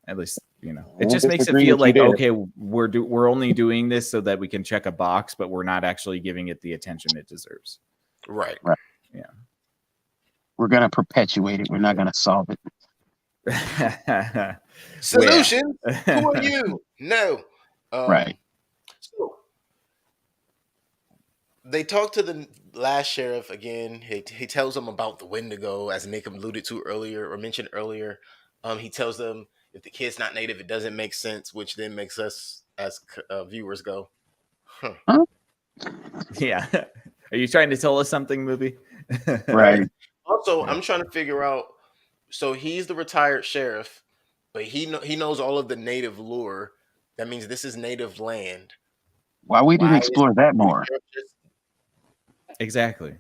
At least, you know, it just makes it feel like, okay, we're only doing this so that we can check a box, but we're not actually giving it the attention it deserves. Right. Yeah. We're going to perpetuate it. We're not going to solve it. Solution. Who are you? No. Right. So they talk to the last sheriff again. He tells them about the Wendigo, as Nick alluded to earlier or mentioned earlier. He tells them if the kid's not native, it doesn't make sense, which then makes us as viewers go, huh? Yeah. Are you trying to tell us something, movie? Right. Also, I'm trying to figure out. So he's the retired sheriff, but he knows all of the native lore. That means this is native land. Why we didn't explore that more? Exactly.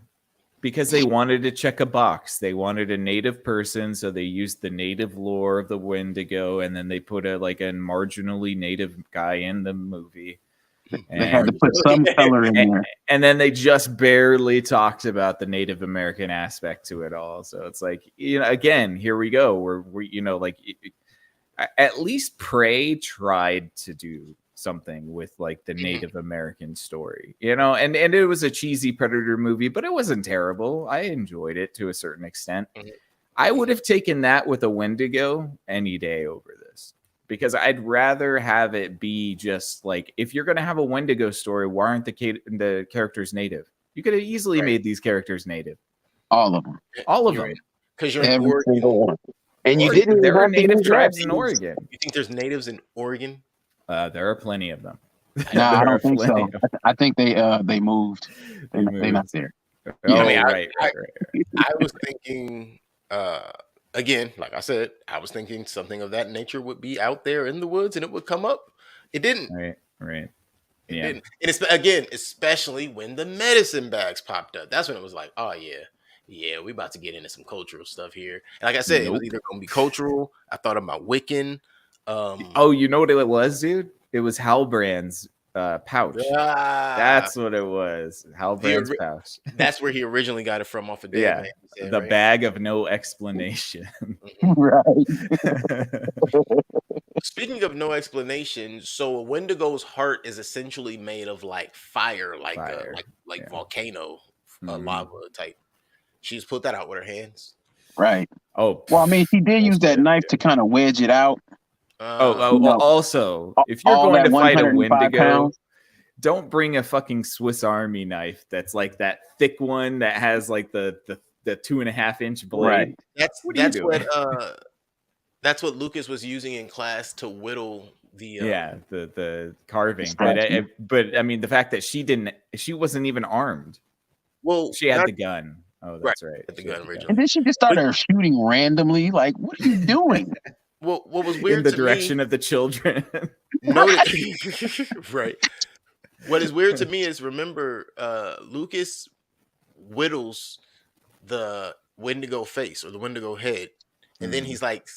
Because they wanted to check a box. They wanted a native person, so they used the native lore of the Wendigo, and then they put a marginally native guy in the movie. They had to put some color in there. And then they just barely talked about the Native American aspect to it all. So it's like, you know, again, here we go. We you know, like at least Prey tried to do something with like the Native American story, you know, and it was a cheesy Predator movie, but it wasn't terrible. I enjoyed it to a certain extent. I would have taken that with a Wendigo any day over this, because I'd rather have it be just like, if you're going to have a Wendigo story, why aren't the characters native? You could have easily made these characters native. All of them. All of them. Because you're in Oregon. Single one. And you didn't. There are native tribes in Oregon. You think there's natives in Oregon? There are plenty of them. No, I don't think so. I think they moved. They're not there. Oh, yeah. Right. I was thinking, again, like I said, I was thinking something of that nature would be out there in the woods and it would come up. It didn't. Right. It didn't. And it's, again, especially when the medicine bags popped up. That's when it was like, oh, yeah, we about to get into some cultural stuff here. And like I said, it was either going to be cultural. I thought about Wiccan. You know what it was, dude? It was Halbrand's pouch. That's what it was. Halbrand's pouch. That's where he originally got it from, off of Dead Man. Said, the bag of no explanation. Right. Speaking of no explanation, so a Wendigo's heart is essentially made of like fire, like volcano, lava type. She just put that out with her hands. Right. Oh, well, I mean, she did use that knife to kind of wedge it out. Also, if you're going to fight a Wendigo, don't bring a fucking Swiss Army knife that's like that thick one that has like the 2.5-inch blade. Right. That's what Lucas was using in class to whittle the the carving. But I mean, the fact that she wasn't even armed. Well, she had the gun. Oh, that's right. The gun originally. And then she just started shooting randomly. Like, what are you doing? Well, what was weird in the direction of the children. Right. What is weird to me is, remember, Lucas whittles the Wendigo face or the Wendigo head, and then he's like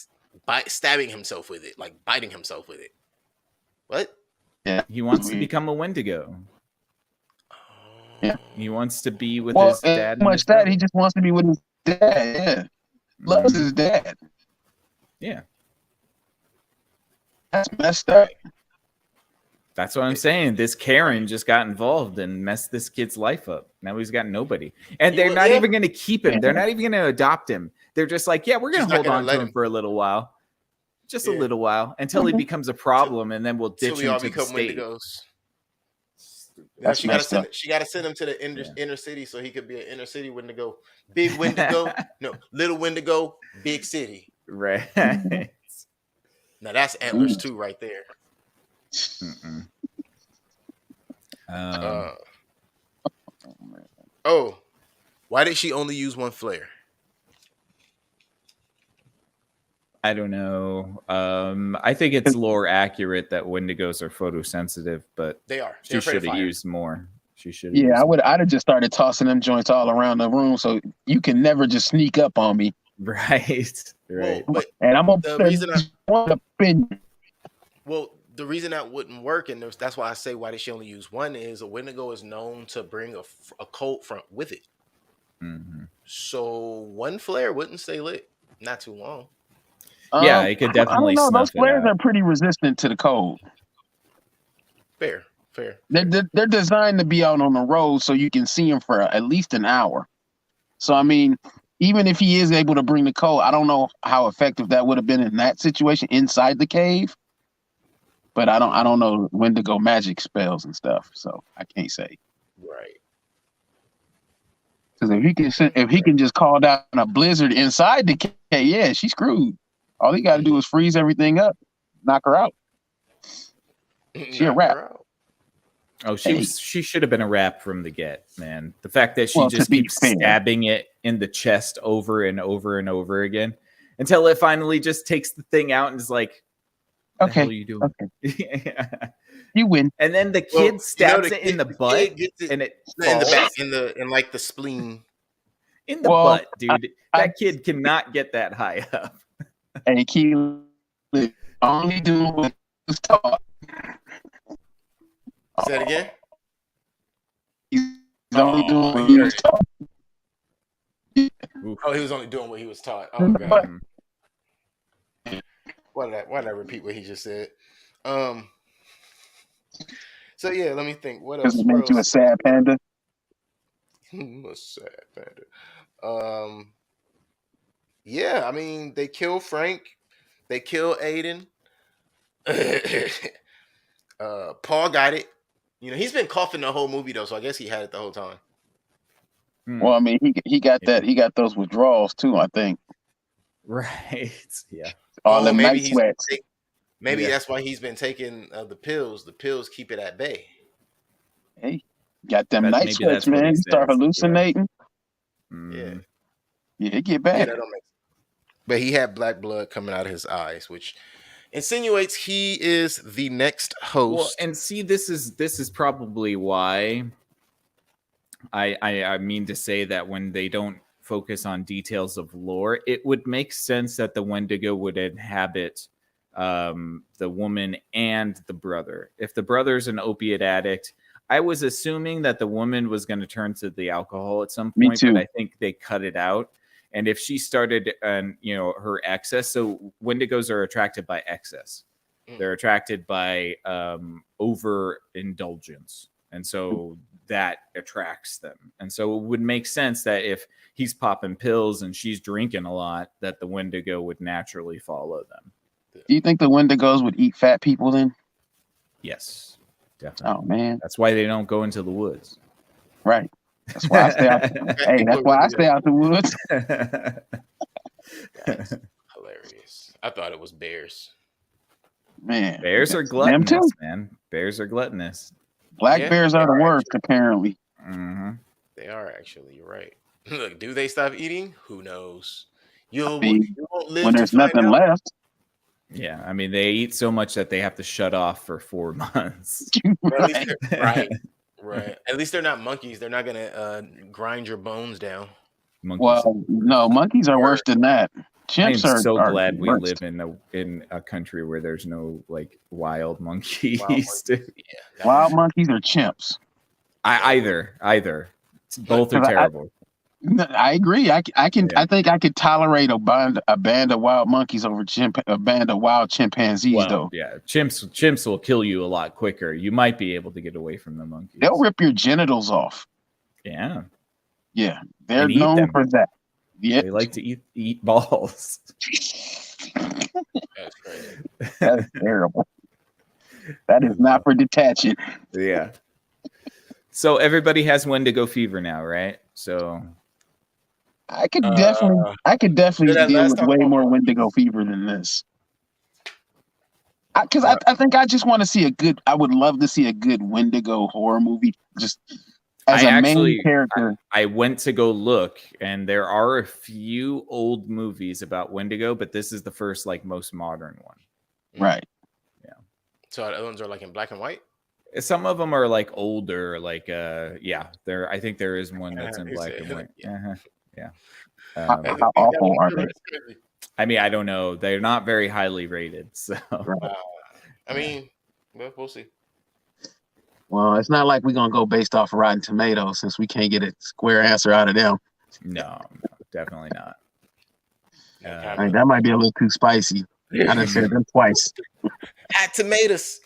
stabbing himself with it, like biting himself with it. What? Yeah, he wants to become a Wendigo. Yeah, he wants to be with his dad. Much that he just wants to be with his dad. Yeah, loves his dad. Yeah. That's messed up. That's what I'm saying. This Karen just got involved and messed this kid's life up. Now he's got nobody. And they're not even going to keep him. They're not even going to adopt him. They're just like, yeah, we're going to hold on to him for a little while. Just a little while until he becomes a problem, and then we'll ditch him to the state. No, she got to send him to the inner city so he could be an inner city Wendigo. Big Wendigo. No, little Wendigo, big city. Right. Now that's Antlers 2 right there. Why did she only use one flare? I don't know. I think it's lore accurate that Wendigos are photosensitive, but they are. She should have used more. She should. Yeah, I'd have just started tossing them joints all around the room, so you can never just sneak up on me. Right. Well, but and I'm the reason that wouldn't work, and that's why I say why did she only use one, is a Wendigo is known to bring a cold front with it. Mm-hmm. So one flare wouldn't stay lit not too long. Yeah, it could definitely. I don't know. Those flares are pretty resistant to the cold. Fair. They're designed to be out on the road so you can see them for at least an hour. So I mean, even if he is able to bring the cold, I don't know how effective that would have been in that situation inside the cave. But I don't know Wendigo magic spells and stuff, so I can't say. Right. Because if he can just call down a blizzard inside the cave, yeah, she's screwed. All he got to do is freeze everything up, knock her out. She a wrap. Oh, she should have been a wrap from the get, man. The fact that she just keeps stabbing it in the chest over and over and over again until it finally just takes the thing out and is like, "What the hell are you doing?" Okay. You win. And then the kid stabs it in the butt, and it falls. In the back, in like the spleen. In the butt, dude. That kid cannot get that high up. And he only do what he was taught. Say it again. He's only doing what he was taught. Oh, he was only doing what he was taught. Oh god. Why did I repeat what he just said? So yeah, let me think. What else? Does it make you a sad panda? A sad panda. Yeah, I mean, they kill Frank, they kill Aiden. Paul got it. You know, he's been coughing the whole movie though, so I guess he had it the whole time. Well, I mean, he got that. He got those withdrawals too, I think. Right. Yeah. All them night sweats. Maybe that's why he's been taking the pills. The pills keep it at bay. Hey, got them night sweats, man. You start hallucinating. Yeah. Yeah, it get bad. Yeah, that don't make sense. But he had black blood coming out of his eyes, which insinuates he is the next host. Well, and see, this is probably why I mean to say that when they don't focus on details of lore, it would make sense that the Wendigo would inhabit the woman and the brother. If the brother's an opiate addict, I was assuming that the woman was going to turn to the alcohol at some point, but I think they cut it out. And if she started, her excess, so Wendigos are attracted by excess. They're attracted by overindulgence. And so that attracts them. And so it would make sense that if he's popping pills and she's drinking a lot, that the Wendigo would naturally follow them. Do you think the Wendigos would eat fat people then? Yes, definitely. Oh, man. That's why they don't go into the woods. Right. That's why I stay out. That's why I stay out the woods. That's hilarious. I thought it was bears. Man, bears are gluttonous, man. Bears are gluttonous. Black bears are the worst, apparently. Mm-hmm. They are actually. You're right. Look, do they stop eating? Who knows? You won't live when there's nothing left. Yeah, I mean, they eat so much that they have to shut off for 4 months. Right. Right. At least they're not monkeys. They're not gonna grind your bones down. Monkeys. Well, no, monkeys are worse than that. Chimps I'm so are glad we worst. live in a country where there's no like wild monkeys. Wild monkeys or chimps? Either. Both are terrible. I agree. I can. Yeah. I think I could tolerate a band of wild monkeys over a band of wild chimpanzees, Well, though. yeah, chimps will kill you a lot quicker. You might be able to get away from the They'll monkeys. rip your genitals off. Yeah, Yeah, they're and eat known them. for that. Yeah, They like to eat balls. That's crazy. that's terrible. That is not for detaching. Yeah. So everybody has Wendigo fever now, right? So Uh, I could say definitely that deal last with time way one more more. Wendigo fever than this. Because What? I think I just want to see a good. I would love to see a good Wendigo horror movie, just as I a main actually character. I went to go look, and there are a few old movies about Wendigo, but this is the first like most modern one. Mm. Right. Yeah. So the other ones are like in black and white. Some of them are like older, like yeah. There, I think there is one that's in He black said, and white. "Yeah." Uh-huh. Yeah. How, As how if that awful are Wendigo they? is crazy. I mean, I don't know. They're not very highly rated, so Right. Uh, I yeah. mean, well, we'll see. Well, it's not like we're gonna go based off of Rotten Tomatoes since we can't get a square answer out of them. No, definitely not. No I mean, comment. that might be a little too spicy. I done said them twice. At tomatoes.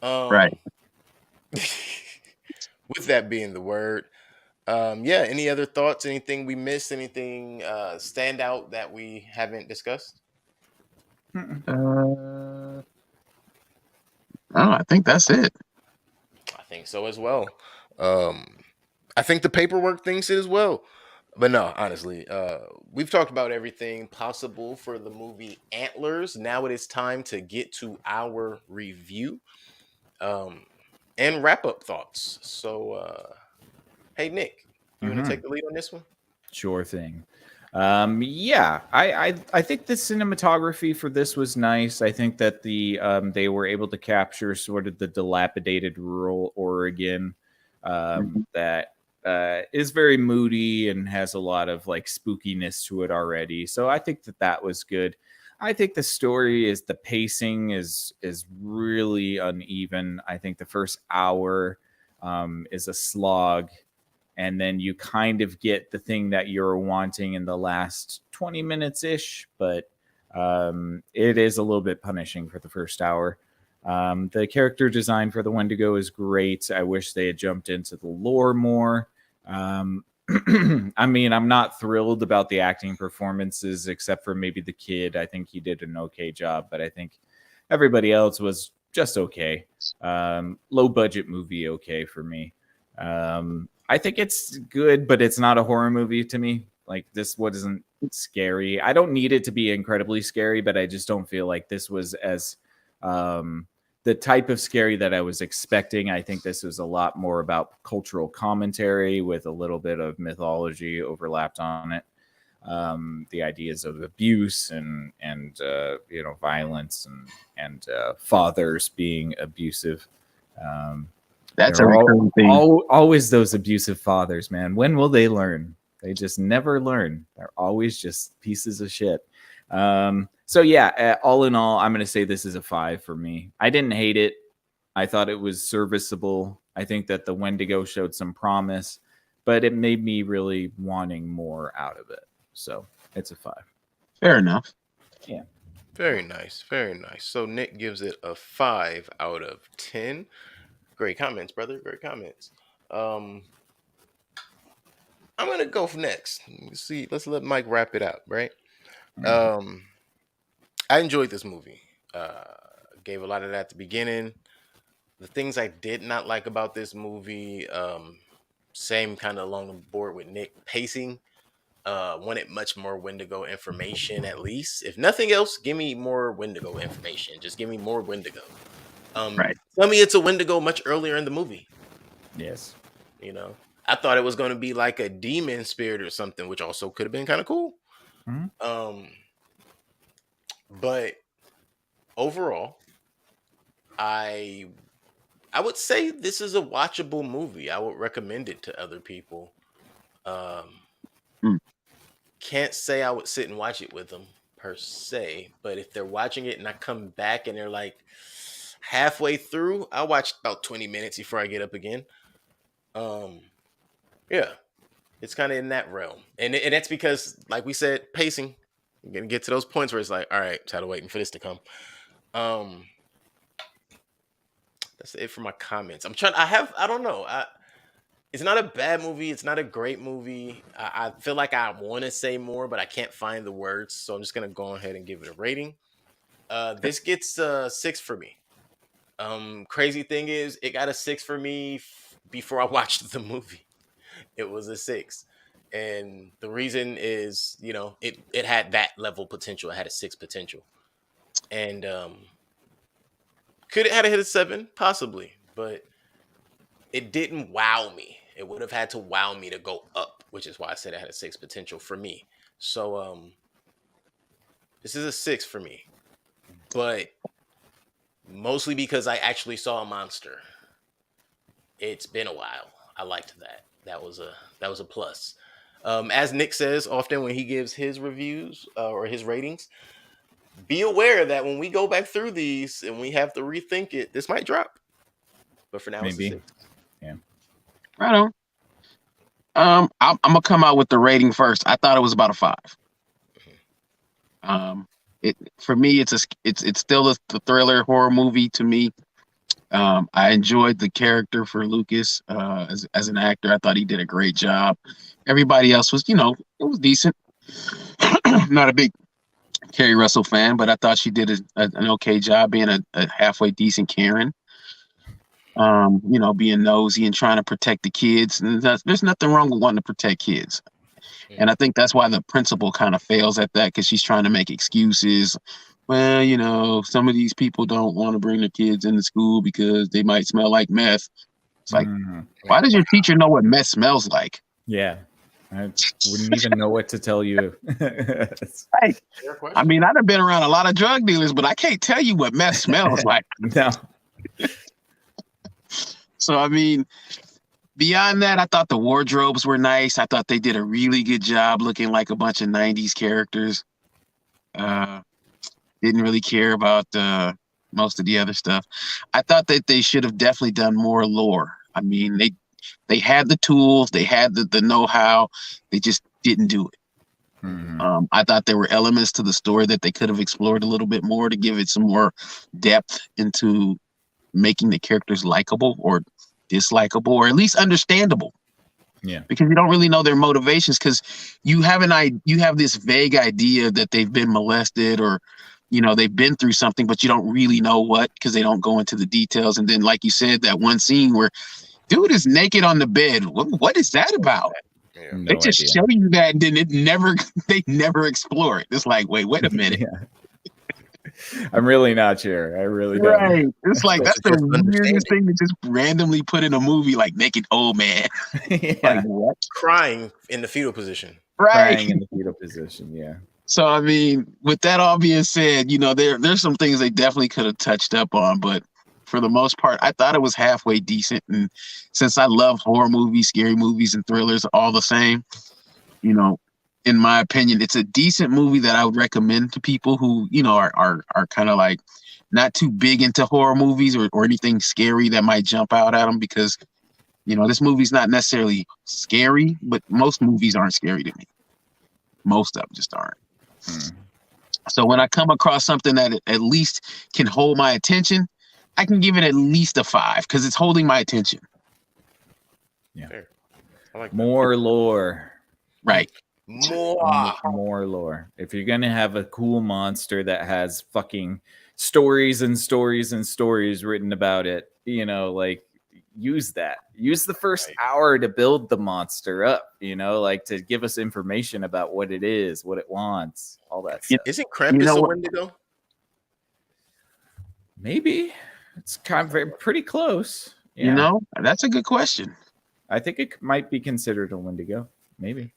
Right. With that being the word, yeah. Any other thoughts? Anything we missed? Anything stand out that we haven't discussed? Oh, I think that's it. I think so as well. Um, I think the paperwork thinks it as well. But no, honestly, we've talked about everything possible for the movie Antlers. Now it is time to get to our review um, and wrap up thoughts. So, hey, Nick, you want to Mhm. take the lead on this one? Sure thing. Yeah, I think the cinematography for this was nice. I think that they were able to capture sort of the dilapidated rural Oregon Mhm. that is very moody and has a lot of like spookiness to it already. So I think that that was good. I think the story is the pacing is really uneven. I think the first hour is a slog, and then you kind of get the thing that you're wanting in the last 20 minutes ish, but it is a little bit punishing for the first hour. The character design for the Wendigo is great. I wish they had jumped into the lore more. um, I mean, I'm not thrilled about the acting performances except for maybe the kid. I think he did an okay job, but I think everybody else was just okay. Low budget movie, okay for me. I think it's good, but it's not a horror movie to me. Like this wasn't scary. I don't need it to be incredibly scary, but I just don't feel like this was as um, the type of scary that I was expecting. I think this was a lot more about cultural commentary with a little bit of mythology overlapped on it. The ideas of abuse and violence and fathers being abusive. Um, That's a they're recurring theme. always those abusive fathers, man. When will they learn? They just never learn. They're always just pieces of shit. So yeah, all in all, I'm gonna say this is a 5 for me. I didn't hate it. I thought it was serviceable. I think that the Wendigo showed some promise, but it made me really wanting more out of it. So it's a 5. Fair enough. Yeah. Very nice, very nice. So Nick gives it a 5 out of 10. Great comments, brother. Great comments. Um, I'm gonna go for next. Let's see, let's let Mike wrap it out, right? Mhm. Um, I enjoyed this movie. Gave a lot of that at the beginning. The things I did not like about this movie, same kind of along the board with Nick, pacing. Wanted much more Wendigo information at least. If nothing else, give me more Wendigo information. Just give me more Wendigo. Right. Tell me it's a Wendigo much earlier in the movie. Yes. You know, I thought it was going to be like a demon spirit or something, which also could have been kind of cool. Mhm. Um, but overall, I I would say this is a watchable movie. I would recommend it to other people. Um, Mm. can't say I would sit and watch it with them per se, but if they're watching it and I come back and they're like halfway through, I watch about 20 minutes before I get up again. Um, yeah. It's kind of in that realm, and that's because, like we said, pacing. You're gonna get to those points where it's like, all right, tired of waiting for this to come. Um, that's it for my comments. I'm trying. I don't know. It's not a bad movie. It's not a great movie. I feel like I want to say more, but I can't find the words. So I'm just gonna go ahead and give it a rating. This gets 6 for me. Crazy thing is, it got a 6 for me before I watched the movie. It was a 6, and the reason is, it had that level potential. It had a 6 potential, and could it had hit a 7 possibly, but it didn't wow me. It would have had to wow me to go up, which is why I said it had a 6 potential for me. So this is a 6 for me, but mostly because I actually saw a monster. It's been a while. I liked that. That was a plus. As Nick says often when he gives his reviews or his ratings, be aware that when we go back through these and we have to rethink it, this might drop. But for now, it's a Maybe. 6. Yeah. Right on. I'm gonna come out with the rating first. I thought it was about a 5. It for me, it's still a thriller horror movie to me. I enjoyed the character for Lucas as an actor. I thought he did a great job. Everybody else was, it was decent. Not a big Kerry Russell fan, but I thought she did an okay job being a halfway decent Karen. Being nosy and trying to protect the kids. And there's nothing wrong with wanting to protect kids. And I think that's why the principal kind of fails at that, because she's trying to make excuses. Well, some of these people don't want to bring their kids into school because they might smell like meth. It's like, why does your teacher know what meth smells like? Yeah. I wouldn't even know what to tell you. Right. I mean, I've been around a lot of drug dealers, but I can't tell you what meth smells like. No. So, I mean, beyond that, I thought the wardrobes were nice. I thought they did a really good job looking like a bunch of 90s characters. Didn't really care about most of the other stuff. I thought that they should have definitely done more lore. I mean, they had the tools, they had the know-how, they just didn't do it. Mm-hmm. I thought there were elements to the story that they could have explored a little bit more to give it some more depth into making the characters likable or dislikable, or at least understandable. Yeah. Because you don't really know their motivations, because you have this vague idea that they've been molested, or they've been through something, but you don't really know what, because they don't go into the details. And then, like you said, that one scene where dude is naked on the bed. What is that about? Yeah. No They just idea. show you that, and then they never explore it. It's like, wait a minute. Yeah. I'm really not sure. I really don't. Right. It's like, that's the Just weirdest thing to just randomly put in a movie, like naked old man. Yeah. Like, what? Crying in the fetal position. Right. Crying in the fetal position. Yeah. So, I mean, with that all being said, there's some things they definitely could have touched up on, but for the most part, I thought it was halfway decent. And since I love horror movies, scary movies, and thrillers all the same, in my opinion, it's a decent movie that I would recommend to people who, are kind of like not too big into horror movies or anything scary that might jump out at them, because, this movie's not necessarily scary, but most movies aren't scary to me. Most of them just aren't. So when I come across something that at least can hold my attention, I can give it at least a 5, because it's holding my attention. Yeah. I like More lore. Right. More lore. If you're gonna have a cool monster that has fucking stories and stories and stories written about it, use that. Use the first hour to build the monster up, to give us information about what it is, what it wants, all that stuff. Isn't Krampus a Wendigo? Maybe. It's kind of pretty close. Yeah. That's a good question. I think it might be considered a Wendigo. Maybe.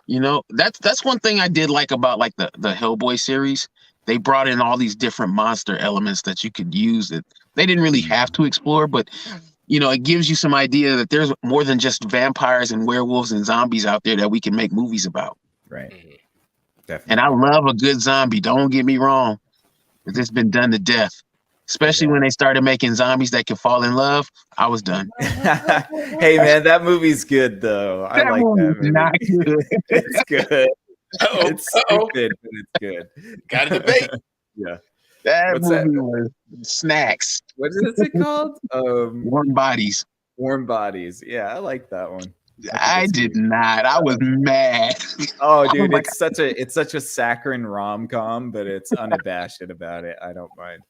That's one thing I did like about like the Hellboy series. They brought in all these different monster elements that you could use that they didn't really have to explore, but it gives you some idea that there's more than just vampires and werewolves and zombies out there that we can make movies about. Right. Mm-hmm. Definitely. And I love a good zombie. Don't get me wrong. It's been done to death. Especially when they started making zombies that could fall in love. I was done. Hey man, that movie's good though. I That like that movie's not movie. good. It's good. Uh-oh, It's uh-oh. stupid, but it's good. Got a debate. Yeah. That What's that? movie was snacks. What is it called? Warm bodies. Warm Bodies. Yeah, I like that one. I think I it's did good. not. I was mad. Oh, I was dude, like, it's such a saccharine rom-com, but it's unabashed about it. I don't mind.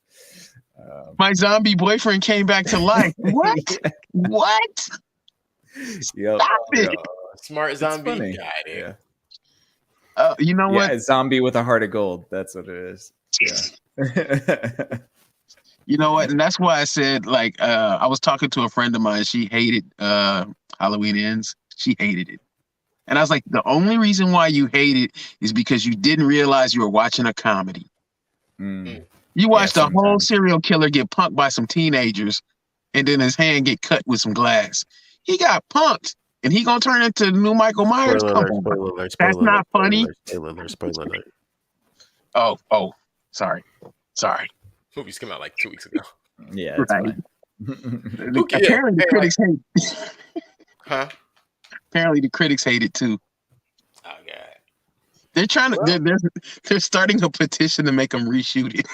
my zombie boyfriend came back to life. What? Yeah. What? Yep. Stop it. Smart It's zombie. funny. Got it. Yeah. You know Yeah, what? a zombie with a heart of gold. That's what it is. Yeah. You know what? And that's why I said, like, I was talking to a friend of mine. She hated Halloween Ends. She hated it. And I was like, the only reason why you hate it is because you didn't realize you were watching a comedy. Mm. You watched a whole sometimes. serial killer get punked by some teenagers and then his hand get cut with some glass. He got punked and he gonna turn into new Michael Myers? Spoiler Come alert, on. spoiler alert, That's spoiler not alert, funny. spoiler alert, spoiler alert. Oh, sorry. Movies came out like 2 weeks ago. Yeah, it's Right. fine. Apparently the critics hate Huh? apparently the critics hate it too. Oh, God. They're trying to they're starting a petition to make them reshoot it.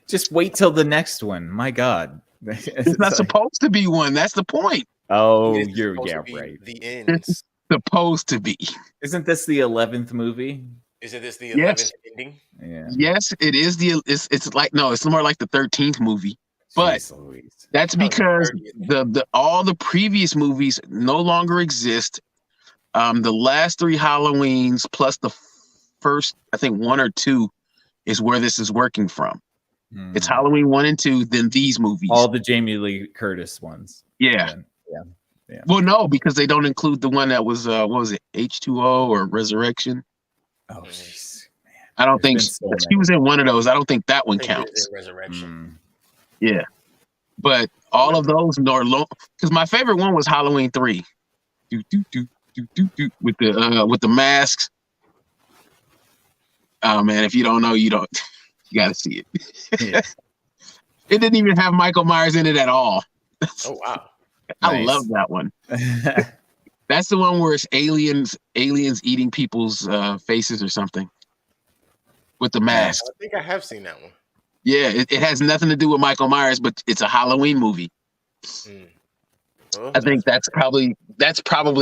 Just wait till the next one. My God. It's not supposed to be one. That's the point. Oh, This is you're supposed to be right. The ends. Supposed to be. Isn't this the 11th movie? Isn't this the Yes. 11th ending? Yeah. Yes, it is it's like no, it's more like the 13th movie. But Jeez Louise. that's That was the because 30th. the all the previous movies no longer exist. The last 3 Halloweens plus the first, I think 1 or 2 is where this is working from. It's Halloween 1 and 2, then these movies. All the Jamie Lee Curtis ones. Yeah. Then. Yeah. Well, no, because they don't include the one that was what was it, H2O or Resurrection? Oh, jeez. I don't think There's been so she was in one of those. I don't think that one I think it counts. was in Resurrection. Yeah, but all of those because my favorite one was Halloween 3. With the masks. Oh man, if you don't know, you gotta see it. Yeah. It didn't even have Michael Myers in it at all. Oh, wow. I Nice. love that one. That's the one where it's aliens eating people's faces or something with the mask. I think I have seen that one. Yeah, it has nothing to do with Michael Myers, but it's a Halloween movie. Well, I think that's probably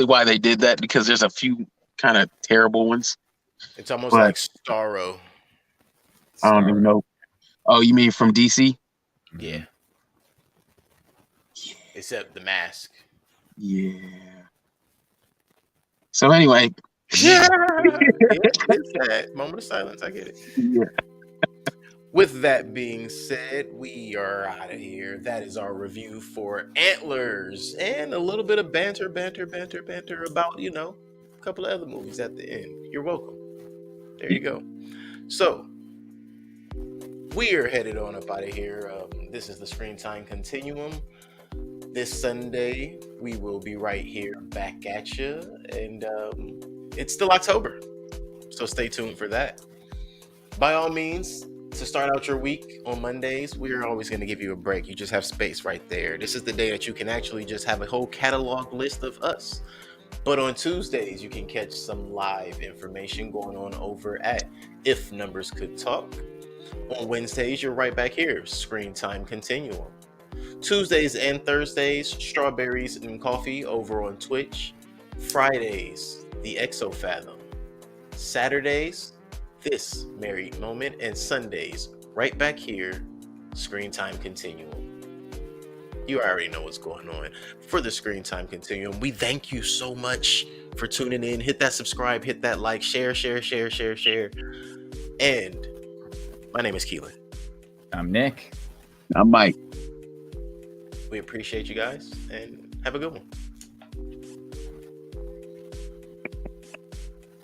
why they did that, because there's a few kind of terrible ones. it's almost but- like Starro. I don't even know. Oh, you mean from DC? Yeah. Except the mask. Yeah. So anyway. Yeah. It's that moment of silence. I get it. Yeah. With that being said, we are out of here. That is our review for Antlers and a little bit of banter about, a couple of other movies at the end. You're welcome. There you go. So, we are headed on up out of here. This is the Screen Time Continuum. This Sunday, we will be right here back at you. And it's still October, so stay tuned for that. By all means, to start out your week on Mondays, we're always going to give you a break. You just have space right there. This is the day that you can actually just have a whole catalog list of us. But on Tuesdays, you can catch some live information going on over at If Numbers Could Talk. On Wednesdays, you're right back here, Screen Time Continuum. Tuesdays and Thursdays, Strawberries and Coffee over on Twitch. Fridays, The Exofathom. Saturdays, This Married Moment. And Sundays, right back here, Screen Time Continuum. You already know what's going on. For the Screen Time Continuum, we thank you so much for tuning in. Hit that subscribe, hit that like, share. And my name is Keelan. I'm Nick. I'm Mike. We appreciate you guys and have a good one.